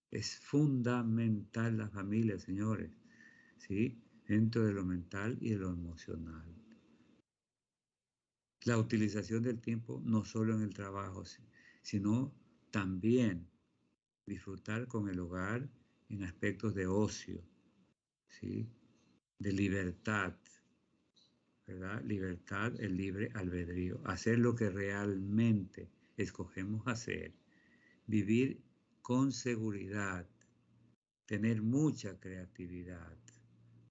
A: Es fundamental la familia, señores, ¿sí? Dentro de lo mental y de lo emocional. La utilización del tiempo no solo en el trabajo, sino también disfrutar con el hogar en aspectos de ocio, ¿sí? De libertad, ¿verdad? Libertad, el libre albedrío, hacer lo que realmente escogemos hacer, vivir con seguridad, tener mucha creatividad,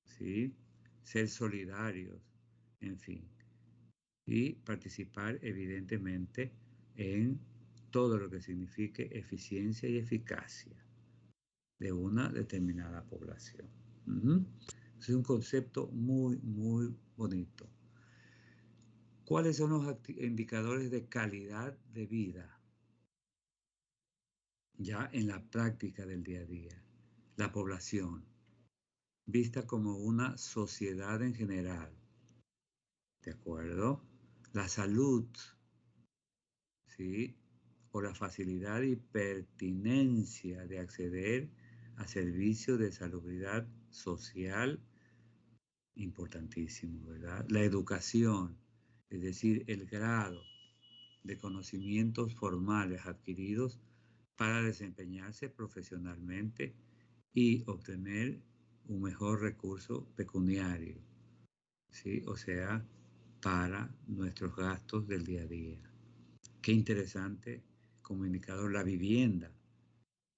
A: ¿sí? Ser solidarios, en fin, y participar evidentemente en todo lo que signifique eficiencia y eficacia de una determinada población. Es un concepto muy, muy bonito. ¿Cuáles son los indicadores de calidad de vida? Ya en la práctica del día a día. La población, vista como una sociedad en general. ¿De acuerdo? La salud, ¿sí? O la facilidad y pertinencia de acceder a servicios de salubridad social, importantísimo, ¿verdad? La educación, es decir, el grado de conocimientos formales adquiridos para desempeñarse profesionalmente y obtener un mejor recurso pecuniario, ¿sí? O sea, para nuestros gastos del día a día. Qué interesante comunicador, la vivienda,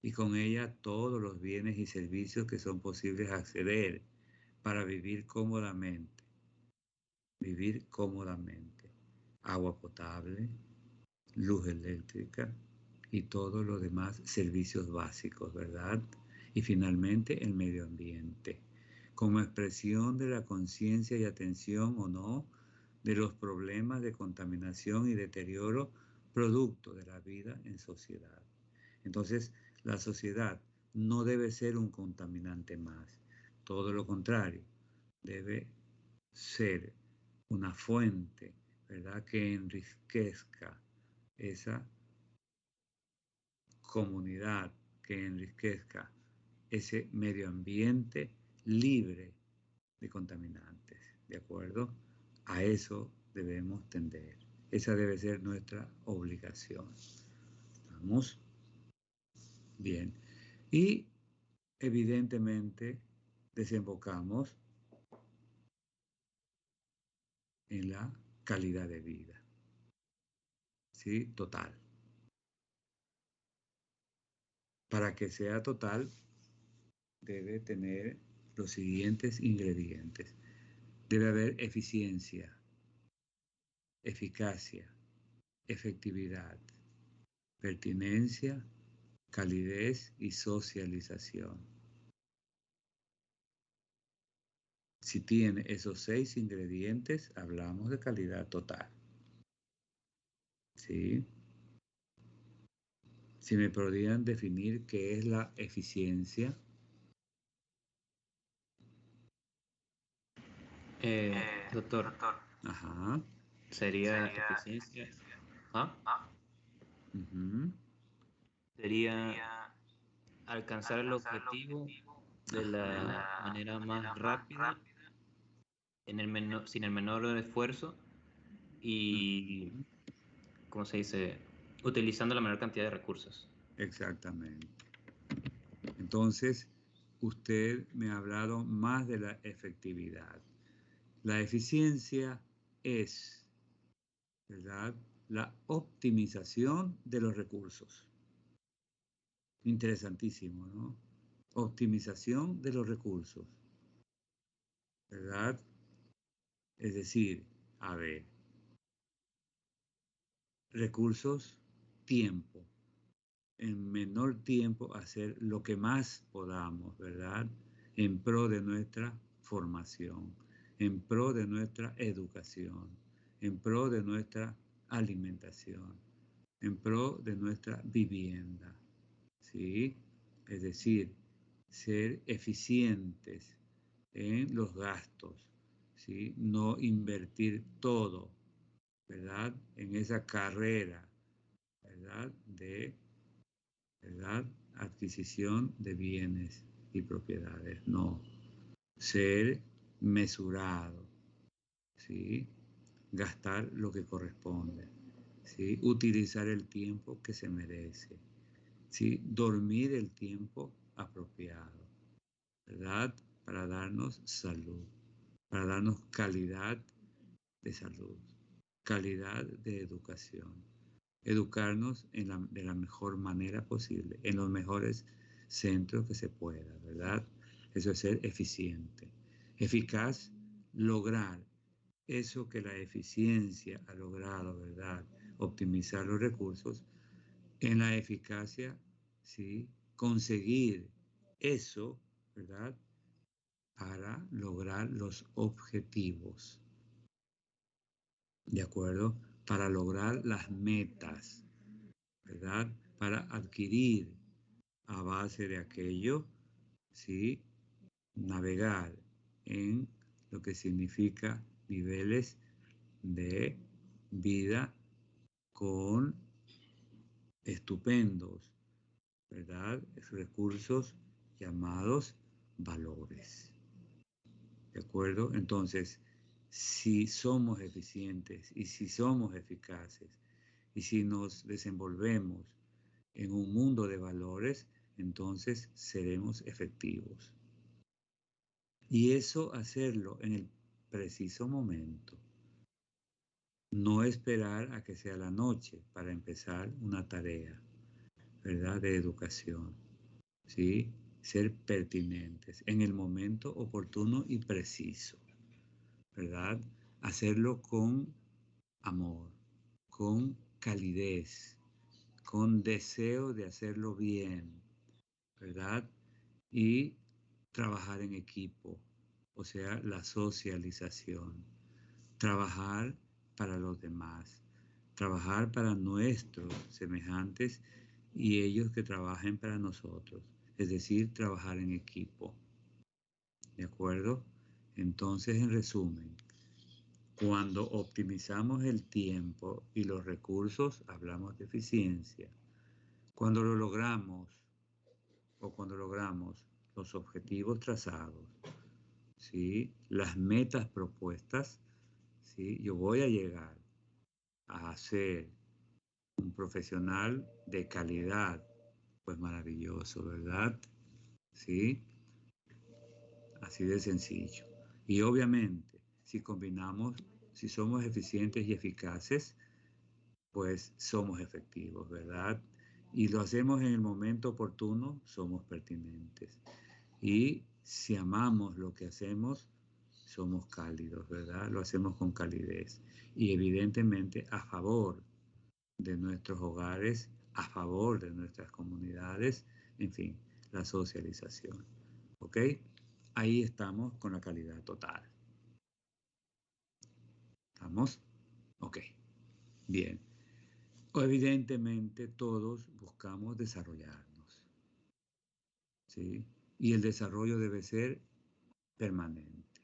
A: y con ella todos los bienes y servicios que son posibles acceder para vivir cómodamente. Vivir cómodamente. Agua potable, luz eléctrica y todos los demás servicios básicos, ¿verdad? Y finalmente el medio ambiente, como expresión de la conciencia y atención o no de los problemas de contaminación y deterioro producto de la vida en sociedad. Entonces, la sociedad no debe ser un contaminante más, todo lo contrario, debe ser una fuente, ¿verdad?, que enriquezca esa comunidad, que enriquezca ese medio ambiente libre de contaminantes, ¿de acuerdo? A eso debemos tender. Esa debe ser nuestra obligación. ¿Estamos? Bien. Y evidentemente desembocamos en la calidad de vida, ¿sí? Total. Para que sea total, debe tener los siguientes ingredientes. Debe haber eficiencia, eficacia, efectividad, pertinencia, calidez y socialización. Si tiene esos 6 ingredientes, hablamos de calidad total. ¿Sí? Si me podrían definir qué es la eficiencia.
C: Doctor,
A: Ajá.
C: sería eficiencia. Sería alcanzar el objetivo de la manera más rápida, sin el menor esfuerzo y, ¿cómo se dice? Utilizando la menor cantidad de recursos.
A: Exactamente. Entonces, usted me ha hablado más de la efectividad. La eficiencia es, ¿verdad?, la optimización de los recursos. Interesantísimo, ¿no? Optimización de los recursos, ¿verdad? Es decir, a ver, recursos, tiempo. En menor tiempo hacer lo que más podamos, ¿verdad? En pro de nuestra formación, en pro de nuestra educación, en pro de nuestra alimentación, en pro de nuestra vivienda, ¿sí? Es decir, ser eficientes en los gastos, ¿sí? No invertir todo, ¿verdad?, en esa carrera, ¿verdad?, ¿verdad? De, ¿verdad? Adquisición de bienes y propiedades. No. Ser mesurado, ¿sí? Gastar lo que corresponde, ¿sí? Utilizar el tiempo que se merece, ¿sí? Dormir el tiempo apropiado, ¿verdad? Para darnos salud, para darnos calidad de salud, calidad de educación, educarnos de la mejor manera posible, en los mejores centros que se pueda, ¿verdad? Eso es ser eficiente. Eficaz, lograr eso que la eficiencia ha logrado, ¿verdad? Optimizar los recursos. En la eficacia, ¿sí? Conseguir eso, ¿verdad? Para lograr los objetivos, ¿de acuerdo? Para lograr las metas, ¿verdad? Para adquirir a base de aquello, ¿sí? Navegar en lo que significa niveles de vida con estupendos, ¿verdad? Recursos llamados valores, ¿de acuerdo? Entonces, si somos eficientes y si somos eficaces y si nos desenvolvemos en un mundo de valores, entonces seremos efectivos. Y eso hacerlo en el preciso momento. No esperar a que sea la noche para empezar una tarea, ¿verdad? De educación, ¿sí? Ser pertinentes en el momento oportuno y preciso, ¿verdad? Hacerlo con amor, con calidez, con deseo de hacerlo bien, ¿verdad? Y trabajar en equipo, o sea, la socialización, trabajar para los demás, trabajar para nuestros semejantes y ellos que trabajen para nosotros, es decir, trabajar en equipo, ¿de acuerdo? Entonces, en resumen, cuando optimizamos el tiempo y los recursos, hablamos de eficiencia. Cuando lo logramos, o cuando logramos los objetivos trazados, ¿sí? Las metas propuestas, ¿sí? Yo voy a llegar a ser un profesional de calidad, pues maravilloso, ¿verdad? ¿Sí? Así de sencillo. Y obviamente, si combinamos, si somos eficientes y eficaces, pues somos efectivos, ¿verdad? Y lo hacemos en el momento oportuno, somos pertinentes. Y si amamos lo que hacemos, somos cálidos, ¿verdad? Lo hacemos con calidez. Y evidentemente a favor de nuestros hogares, a favor de nuestras comunidades, en fin, la socialización. ¿Ok? Ahí estamos con la calidad total. ¿Estamos? Ok. Bien. Evidentemente todos buscamos desarrollarnos, ¿sí? Y el desarrollo debe ser permanente.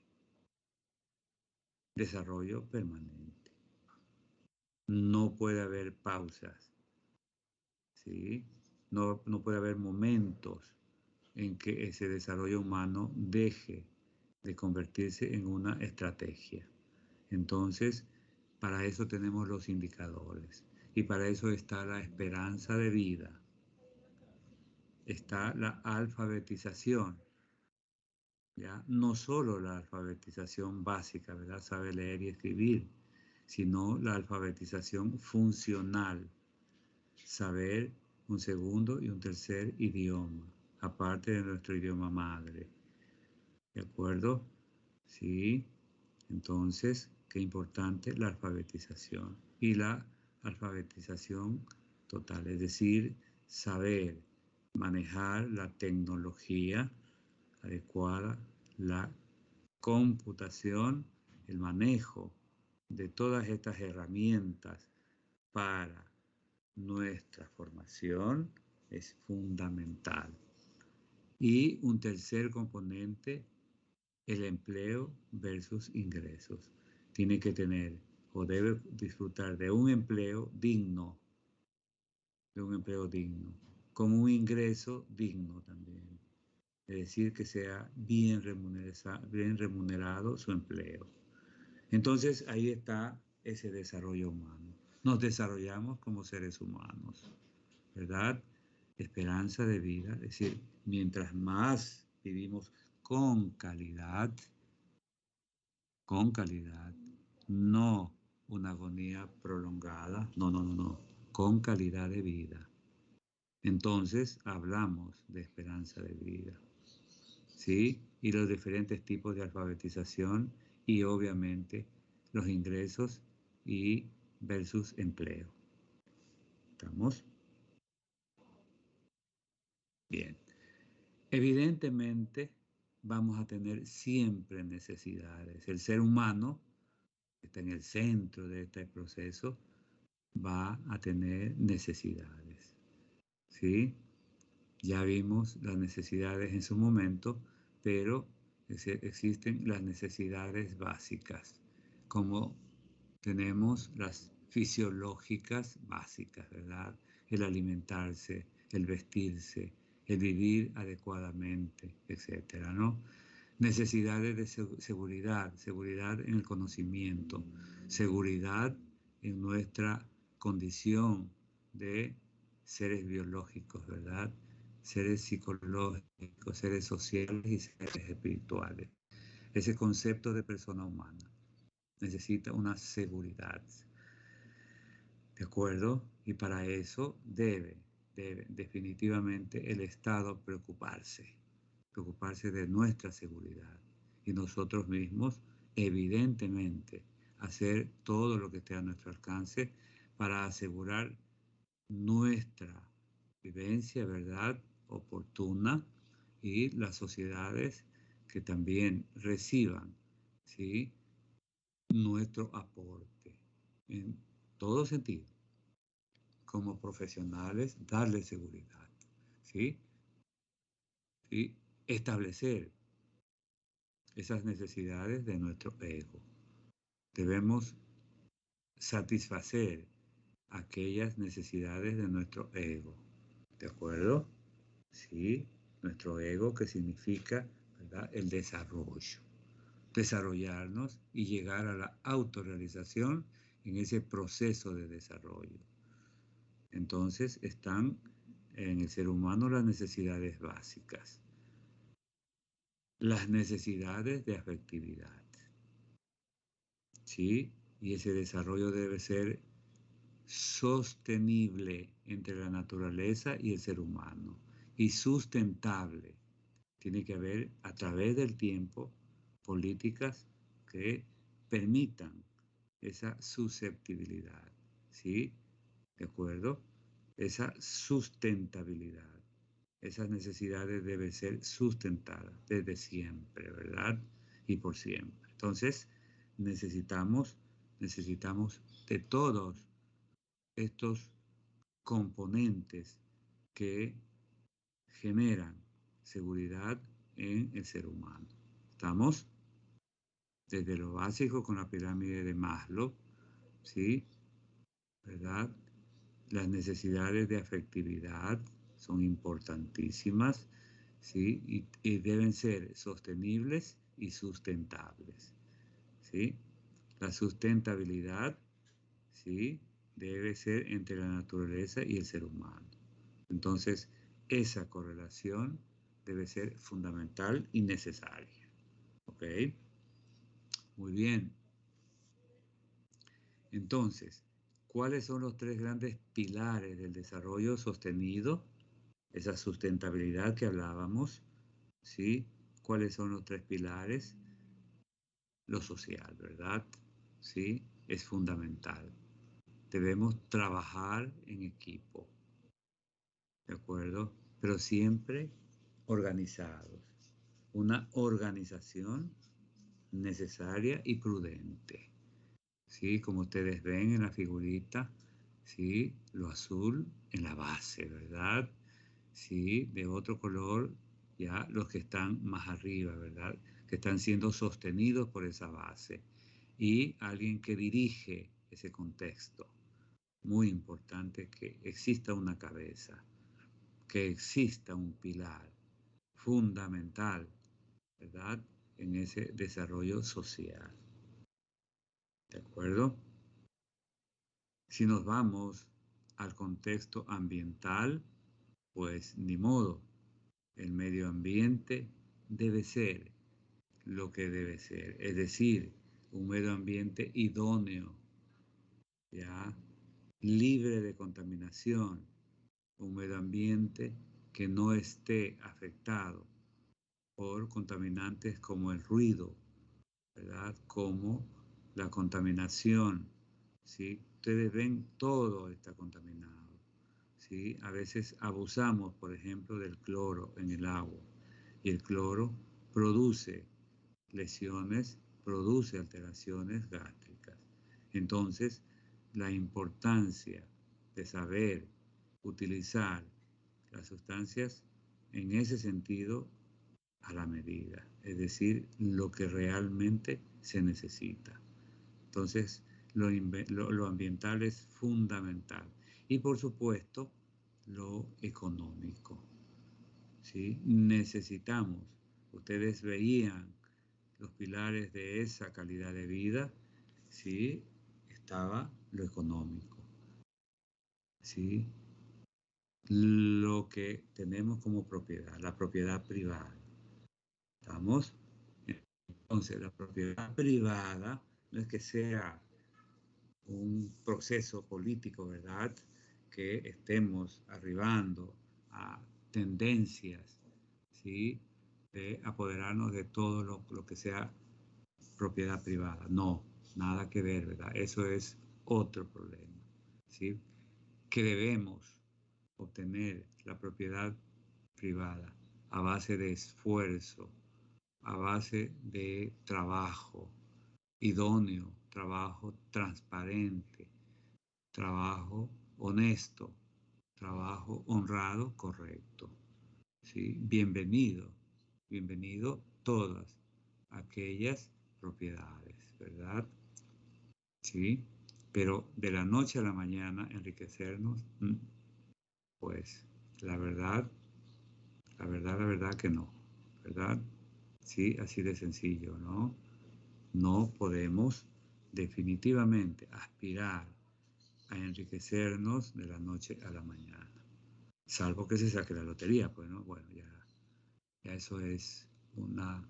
A: Desarrollo permanente. No puede haber pausas, ¿sí? No puede haber momentos en que ese desarrollo humano deje de convertirse en una estrategia. Entonces, para eso tenemos los indicadores y para eso está la esperanza de vida, está la alfabetización, ¿ya? No solo la alfabetización básica, ¿verdad? Sabe leer y escribir, sino la alfabetización funcional, saber un segundo y un tercer idioma, aparte de nuestro idioma madre. ¿De acuerdo? Sí. Entonces, qué importante la alfabetización. Y la alfabetización total, es decir, saber manejar la tecnología adecuada, la computación, el manejo de todas estas herramientas para nuestra formación es fundamental. Y un tercer componente, el empleo versus ingresos. Tiene que tener o debe disfrutar de un empleo digno, de un empleo digno, con un ingreso digno también. Es decir, que sea bien remunerado su empleo. Entonces, ahí está ese desarrollo humano. Nos desarrollamos como seres humanos, ¿verdad? Esperanza de vida, es decir, mientras más vivimos con calidad, no una agonía prolongada, no, con calidad de vida. Entonces hablamos de esperanza de vida, ¿sí? Y los diferentes tipos de alfabetización y obviamente los ingresos y versus empleo. ¿Estamos? Bien. Evidentemente vamos a tener siempre necesidades. El ser humano, que está en el centro de este proceso, va a tener necesidades, ¿sí? Ya vimos las necesidades en su momento, pero existen las necesidades básicas, como tenemos las fisiológicas básicas, ¿verdad? El alimentarse, el vestirse, el vivir adecuadamente, etcétera, ¿no? Necesidades de seguridad, seguridad en el conocimiento, seguridad en nuestra condición de seres biológicos, ¿verdad? Seres psicológicos, seres sociales y seres espirituales. Ese concepto de persona humana necesita una seguridad, ¿de acuerdo? Y para eso debe definitivamente el Estado preocuparse de nuestra seguridad y nosotros mismos, evidentemente, hacer todo lo que esté a nuestro alcance para asegurar nuestra vivencia, ¿verdad?, oportuna, y las sociedades que también reciban, ¿sí?, nuestro aporte en todo sentido. Como profesionales, darle seguridad, ¿sí? Y establecer esas necesidades de nuestro ego. Debemos satisfacer aquellas necesidades de nuestro ego. ¿De acuerdo? Sí, nuestro ego, que significa, ¿verdad?, el desarrollo. Desarrollarnos y llegar a la autorrealización en ese proceso de desarrollo. Entonces están en el ser humano las necesidades básicas, las necesidades de afectividad, ¿sí? Y ese desarrollo debe ser sostenible entre la naturaleza y el ser humano, y sustentable. Tiene que haber, a través del tiempo, políticas que permitan esa susceptibilidad, ¿sí? ¿De acuerdo? Esa sustentabilidad. Esas necesidades deben ser sustentadas desde siempre, ¿verdad? Y por siempre. Entonces, necesitamos de todos estos componentes que generan seguridad en el ser humano. ¿Estamos? Desde lo básico con la pirámide de Maslow, ¿sí? ¿Verdad? Las necesidades de afectividad son importantísimas, ¿sí? Y deben ser sostenibles y sustentables, ¿sí? La sustentabilidad, ¿sí?, debe ser entre la naturaleza y el ser humano. Entonces, esa correlación debe ser fundamental y necesaria. ¿Ok? Muy bien. Entonces, ¿cuáles son los tres grandes pilares del desarrollo sostenido? Esa sustentabilidad que hablábamos, ¿sí? ¿Cuáles son los tres pilares? Lo social, ¿verdad? ¿Sí? Es fundamental. Debemos trabajar en equipo, ¿de acuerdo? Pero siempre organizados. Una organización necesaria y prudente. ¿Sí? Como ustedes ven en la figurita, ¿sí?, lo azul en la base, ¿verdad? ¿Sí? De otro color, ya los que están más arriba, ¿verdad?, que están siendo sostenidos por esa base. Y alguien que dirige ese contexto, muy importante que exista una cabeza, que exista un pilar fundamental, ¿verdad?, en ese desarrollo social. ¿De acuerdo? Si nos vamos al contexto ambiental, pues ni modo, el medio ambiente debe ser lo que debe ser, es decir, un medio ambiente idóneo, ya libre de contaminación, un medio ambiente que no esté afectado por contaminantes como el ruido, ¿verdad?, como la contaminación, ¿sí? Ustedes ven, todo está contaminado, ¿sí? A veces abusamos, por ejemplo, del cloro en el agua, y el cloro produce lesiones, produce alteraciones gástricas. Entonces, la importancia de saber utilizar las sustancias en ese sentido a la medida, es decir, lo que realmente se necesita. Entonces, lo ambiental es fundamental. Y por supuesto, lo económico, ¿sí? Necesitamos, ustedes veían los pilares de esa calidad de vida, ¿sí? Estaba lo económico, ¿sí? Lo que tenemos como propiedad, la propiedad privada. ¿Estamos? Entonces, la propiedad privada no es que sea un proceso político, ¿verdad?, que estemos arribando a tendencias, ¿sí?, de apoderarnos de todo lo que sea propiedad privada. No, nada que ver, ¿verdad? Eso es otro problema, ¿sí? Que debemos obtener la propiedad privada a base de esfuerzo, a base de trabajo idóneo, trabajo transparente, trabajo honesto, trabajo honrado, correcto, ¿sí? Bienvenido, bienvenido todas aquellas propiedades, ¿verdad? Sí, pero de la noche a la mañana enriquecernos, pues la verdad que no, ¿verdad? Sí, así de sencillo, ¿no? No podemos definitivamente aspirar a enriquecernos de la noche a la mañana, salvo que se saque la lotería, pues, ¿no? Bueno, ya eso es una,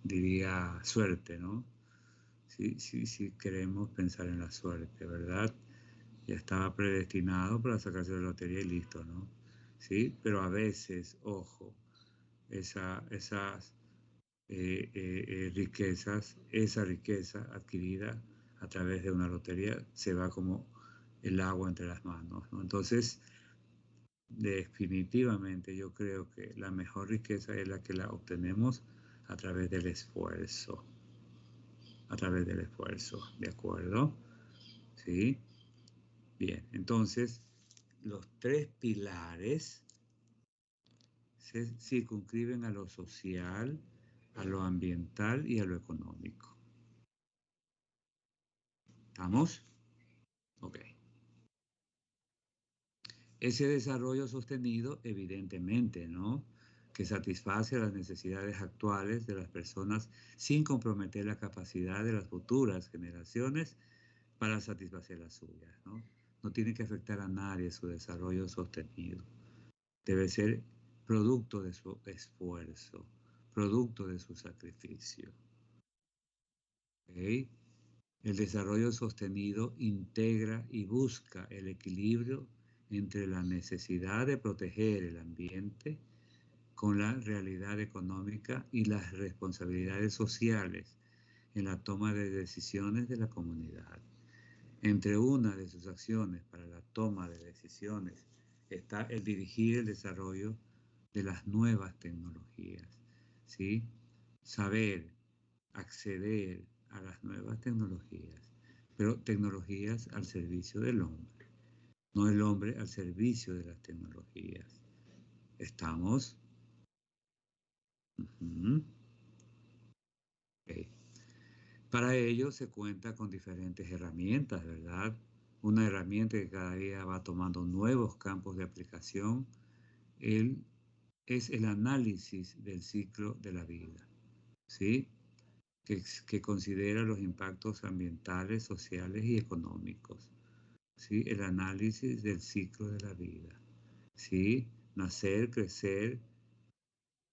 A: diría, suerte, ¿no? Si queremos pensar en la suerte, ¿verdad? Ya estaba predestinado para sacarse la lotería y listo, ¿no? Sí, pero a veces, ojo, esas riquezas, esa riqueza adquirida a través de una lotería se va como el agua entre las manos, ¿no? Entonces, definitivamente yo creo que la mejor riqueza es la que la obtenemos a través del esfuerzo, ¿de acuerdo? ¿Sí? Bien, entonces los tres pilares se circunscriben a lo social, a lo ambiental y a lo económico. ¿Estamos? Ok. Ese desarrollo sostenido, evidentemente, ¿no?, que satisface las necesidades actuales de las personas sin comprometer la capacidad de las futuras generaciones para satisfacer las suyas, ¿no? No tiene que afectar a nadie su desarrollo sostenido. Debe ser producto de su esfuerzo, producto de su sacrificio. ¿Okay? El desarrollo sostenido integra y busca el equilibrio entre la necesidad de proteger el ambiente con la realidad económica y las responsabilidades sociales en la toma de decisiones de la comunidad. Entre una de sus acciones para la toma de decisiones está el dirigir el desarrollo de las nuevas tecnologías, ¿sí? Saber acceder a las nuevas tecnologías, pero tecnologías al servicio del hombre, no el hombre al servicio de las tecnologías. ¿Estamos? Okay. Para ello se cuenta con diferentes herramientas, ¿verdad? Una herramienta que cada día va tomando nuevos campos de aplicación es el análisis del ciclo de la vida, ¿sí? Que considera los impactos ambientales, sociales y económicos, ¿sí? El análisis del ciclo de la vida, ¿sí? Nacer, crecer,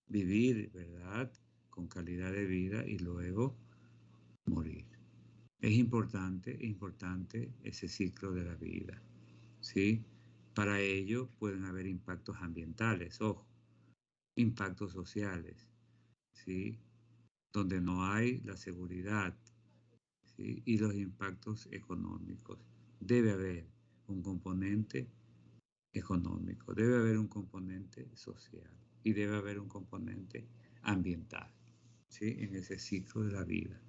A: vivir, ¿verdad? Con calidad de vida y luego morir. Es importante ese ciclo de la vida, ¿sí? Para ello pueden haber impactos ambientales, ojo, impactos sociales, ¿sí? Donde no hay la seguridad, ¿sí? Y los impactos económicos. Debe haber un componente económico, debe haber un componente social y debe haber un componente ambiental, ¿sí? En ese ciclo de la vida.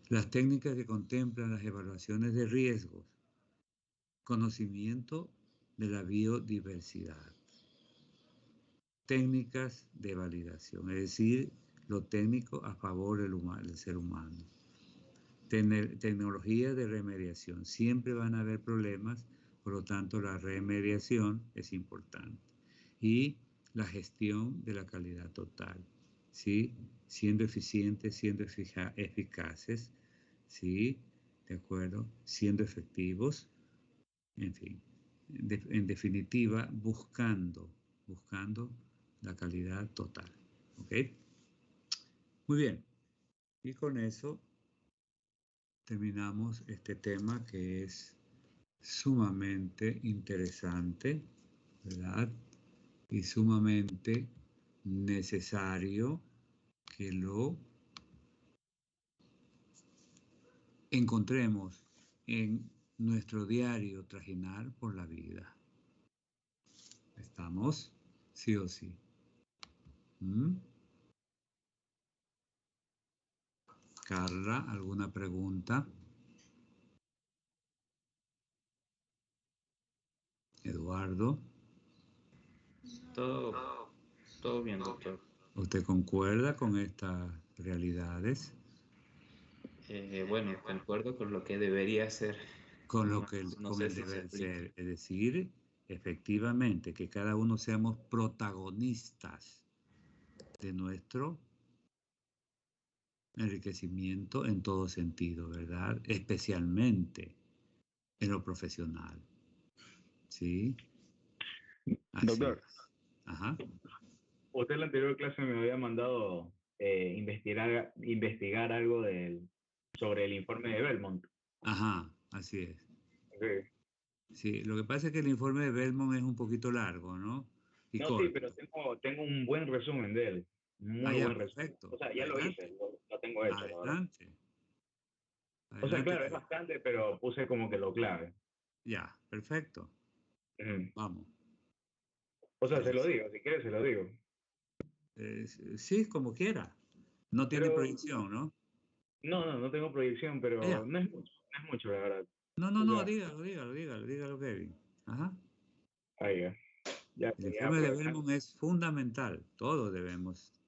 A: Las técnicas que contemplan las evaluaciones de riesgos, conocimiento de la biodiversidad, técnicas de validación, es decir, lo técnico a favor del ser humano. Tecnología de remediación, siempre van a haber problemas, por lo tanto la remediación es importante. Y la gestión de la calidad total, ¿sí? Siendo eficientes, siendo eficaces, ¿sí? ¿De acuerdo? Siendo efectivos, en fin. En definitiva, buscando la calidad total. ¿Ok? Muy bien. Y con eso terminamos este tema que es sumamente interesante, ¿verdad? Y sumamente necesario que lo encontremos en nuestro diario trajinar por la vida. ¿Estamos? Sí o sí. Carla, ¿alguna pregunta? Eduardo.
C: Todo bien, doctor.
A: ¿Usted concuerda con estas realidades?
C: Bueno, concuerdo con lo que debería ser.
A: Con lo que
C: No
A: con
C: sé
A: el
C: si se
A: deber
C: aplica.
A: ser, es decir, efectivamente, que cada uno seamos protagonistas de nuestro enriquecimiento en todo sentido, ¿verdad? Especialmente en lo profesional. ¿Sí? Así
D: Doctor,
A: es. Ajá.
D: usted en la anterior clase me había mandado investigar algo sobre el informe de Belmont.
A: Ajá, así es.
D: Sí.
A: Sí, lo que pasa es que el informe de Belmont es un poquito largo, ¿no? Y
D: No, sí, pero
A: corto.
D: tengo un buen resumen de él.
A: Ah,
D: Muy
A: ya,
D: buen resumen. O
A: perfecto.
D: sea, ya lo hice,
A: Adelante.
D: lo tengo hecho, la verdad.
A: Adelante.
D: O sea,
A: Adelante.
D: claro, es bastante, pero puse como que lo clave.
A: Ya, perfecto.
D: Ujú.
A: Vamos.
D: O sea, se lo
A: Es-
D: digo, si quiere se lo digo.
A: sí, como quiera. No tiene
D: Pero
A: proyección, ¿no?
D: no tengo proyección,
A: Ah,
D: pero
A: ya.
D: no es mucho, la verdad.
A: No,
D: O sea,
A: dígalo, Kevin. Ajá.
D: ahí ya. Ya
A: El
D: quería
A: informe de
D: aprovechar.
A: Belmont es fundamental. Todos debemos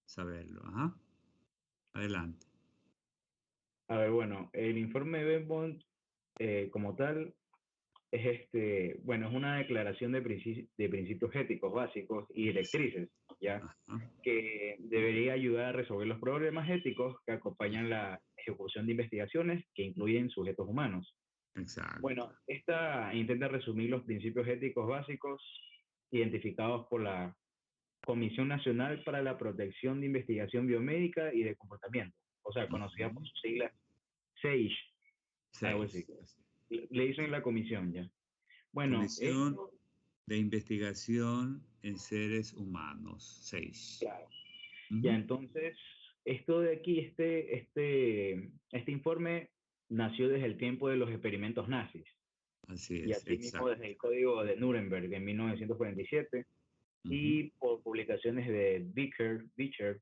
A: saberlo. Ajá. Adelante.
D: A ver, bueno, el informe de Belmont como tal bueno, es una declaración de principios éticos básicos y directrices, ¿ya?
A: Ajá.
D: Que debería ayudar a resolver los problemas éticos que acompañan la ejecución de investigaciones que incluyen sujetos humanos.
A: Exacto.
D: Bueno, esta intenta resumir los principios éticos básicos identificados por la Comisión Nacional para la Protección de Investigación Biomédica y de Comportamiento, o sea, conocida por
A: Ujú.
D: sus siglas SAGE, algo así.
A: 6.
D: Le dicen la comisión ya. Bueno,
A: Comisión
D: esto,
A: de Investigación en Seres Humanos. 6.
D: claro. Ya, entonces, esto de aquí, este informe nació desde el tiempo de los experimentos nazis
A: Así
D: y
A: es,
D: asimismo
A: exacto.
D: desde el Código de Nuremberg en 1947
A: Ujú,
D: y por publicaciones de Beecher,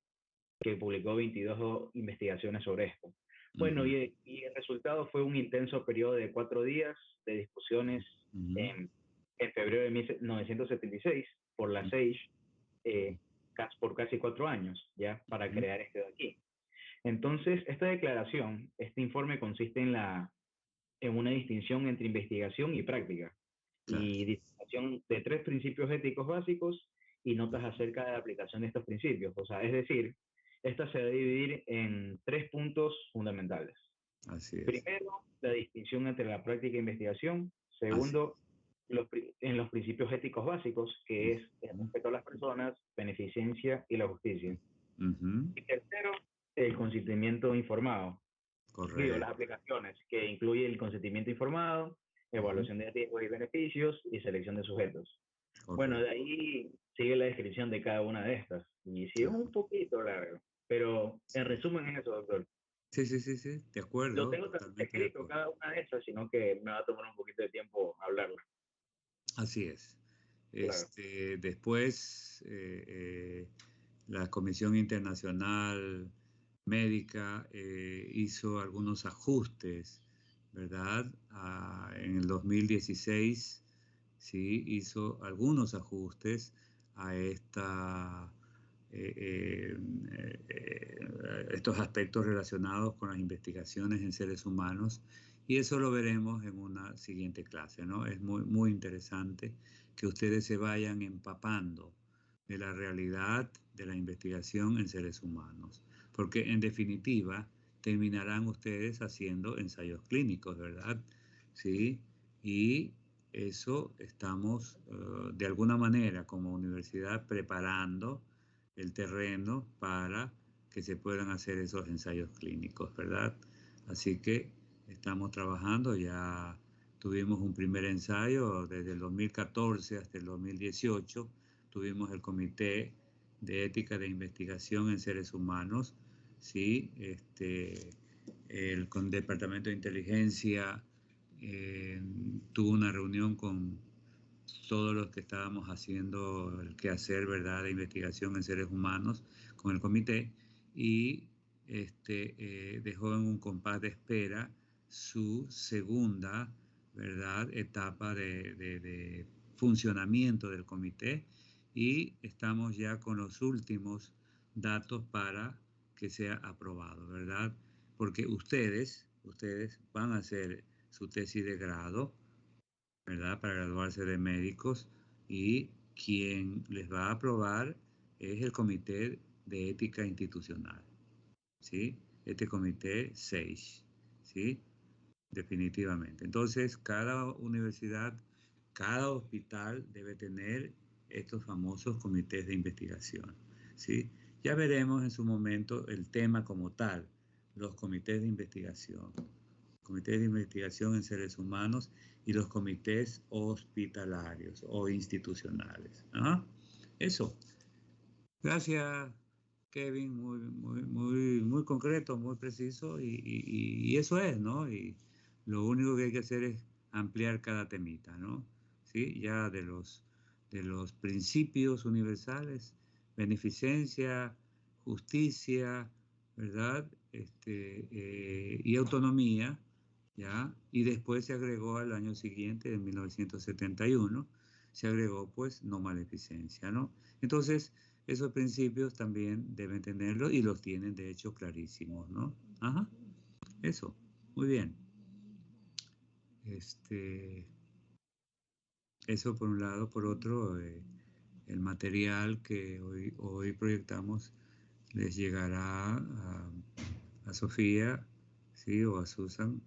D: que publicó 22 investigaciones sobre esto. Bueno,
A: ujú,
D: y el resultado fue un intenso periodo de 4 días de discusiones
A: ujú,
D: en febrero de 1976 por la SAGE, por casi 4 años, ¿ya? Para
A: ujú,
D: crear este de aquí. Entonces, esta declaración, este informe consiste en una distinción entre investigación y práctica,
A: Claro.
D: y distinción de 3 principios éticos básicos y notas acerca de la aplicación de estos principios. O sea, es decir, esta se debe dividir en 3 puntos fundamentales.
A: Así es.
D: Primero, la distinción entre la práctica e investigación.
A: Así.
D: Segundo, en los principios éticos básicos, que es el respeto a las personas, beneficencia y la justicia. Y tercero, el consentimiento informado. Digo, las aplicaciones, que incluye el consentimiento informado, evaluación de riesgos y beneficios y selección de sujetos. Correcto. Bueno, de ahí sigue la descripción de cada una de estas. Y sí es un poquito largo, pero en resumen es eso, doctor.
A: Sí, de acuerdo.
D: Lo tengo escrito cada una de estas, sino que me va a tomar un poquito de tiempo hablarlo.
A: Así es.
D: Claro.
A: Después, la Comisión Internacional Médica hizo algunos ajustes, ¿verdad? En el 2016, sí, hizo algunos ajustes a estos aspectos relacionados con las investigaciones en seres humanos, y eso lo veremos en una siguiente clase, ¿no? Es muy, muy interesante que ustedes se vayan empapando de la realidad de la investigación en seres humanos, porque en definitiva terminarán ustedes haciendo ensayos clínicos, ¿verdad? Sí, y eso estamos de alguna manera como universidad preparando el terreno para que se puedan hacer esos ensayos clínicos, ¿verdad? Así que estamos trabajando, ya tuvimos un primer ensayo desde el 2014 hasta el 2018, tuvimos el Comité de Ética de Investigación en Seres Humanos, ¿sí? El Departamento de Inteligencia tuvo una reunión con todos los que estábamos haciendo el quehacer, ¿verdad?, de investigación en seres humanos con el comité, y dejó en un compás de espera su segunda, ¿verdad?, etapa de funcionamiento del comité, y estamos ya con los últimos datos para que sea aprobado, ¿verdad? Porque ustedes van a hacer su tesis de grado, ¿verdad?, para graduarse de médicos, y quien les va a aprobar es el Comité de Ética Institucional, ¿sí? Este comité 6, ¿sí? Definitivamente. Entonces, cada universidad, cada hospital debe tener estos famosos comités de investigación, ¿sí? Ya veremos en su momento el tema como tal, los comités de investigación en seres humanos y los comités hospitalarios o institucionales. ¿Ah? Eso. Gracias, Kevin, muy concreto, muy preciso, y eso es, ¿no? Y lo único que hay que hacer es ampliar cada temita, ¿no? ¿Sí? Ya de los principios universales, beneficencia, justicia, ¿verdad? Y autonomía, ¿ya? Y después se agregó al año siguiente, en 1971, se agregó, pues, no maleficencia, ¿no? Entonces, esos principios también deben tenerlos, y los tienen de hecho clarísimos, ¿no? Ajá, eso, muy bien. Eso por un lado. Por otro, el material que hoy proyectamos les llegará a Sofía, ¿sí?, o a Susan,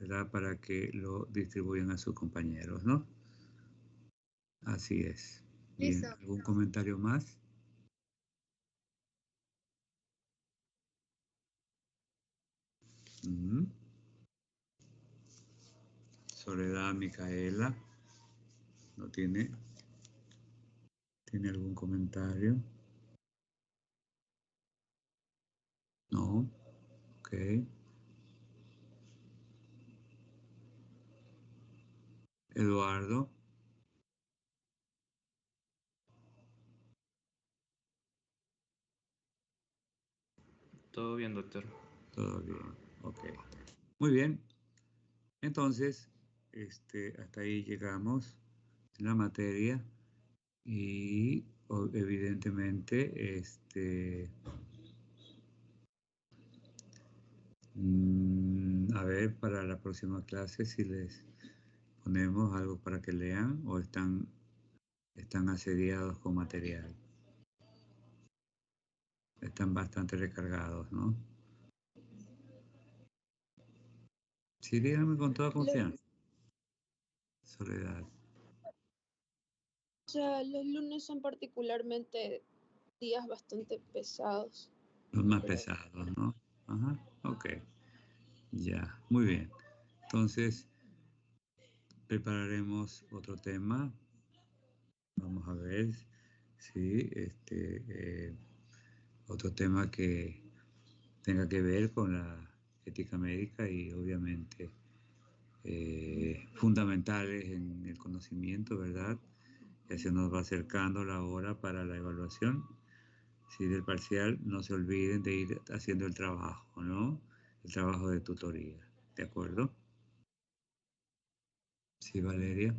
A: ¿verdad?, para que lo distribuyan a sus compañeros, ¿no? Así es. Bien,
B: Listo.
A: ¿algún comentario más? Soledad, Micaela, ¿no tiene algún comentario? No, ok. Eduardo.
C: Todo bien, doctor.
A: Todo bien, ok. Muy bien. Entonces, hasta ahí llegamos en la materia, y evidentemente A ver, para la próxima clase, si les ponemos algo para que lean o están asediados con material. Están bastante recargados, ¿no? Sí, díganme con toda confianza. Soledad.
E: O sea, los lunes son particularmente días bastante pesados.
A: Los más pesados, ¿no? Ajá, ok. Ya, muy bien. Entonces, prepararemos otro tema. Vamos a ver si otro tema que tenga que ver con la ética médica y obviamente fundamentales en el conocimiento, ¿verdad? Ya se nos va acercando la hora para la evaluación. Si del parcial, no se olviden de ir haciendo el trabajo, ¿no? El trabajo de tutoría, ¿de acuerdo? Sí, Valeria.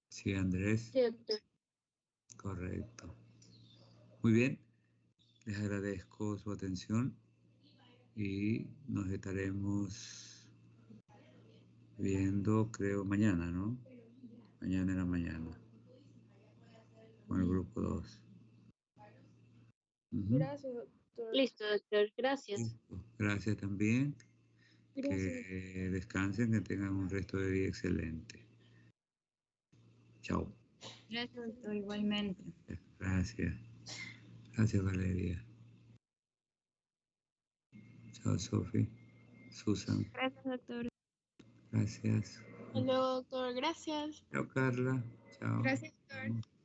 A: Sí, Andrés.
B: Sí, doctor.
A: Correcto. Muy bien. Les agradezco su atención y nos estaremos viendo, creo, mañana, ¿no? Mañana en la mañana. Con el grupo 2.
E: Gracias, doctor.
B: Listo, doctor. Gracias.
A: Listo. Gracias también.
E: Gracias.
A: Que descansen, que tengan un resto de día excelente. Chao.
F: Gracias, doctor, igualmente.
A: Gracias. Gracias, Valeria. Chao, Sofi. Susan.
E: Gracias, doctor.
A: Gracias.
E: Hasta luego, doctor. Gracias.
A: Chao, Carla. Chao.
F: Gracias, doctor.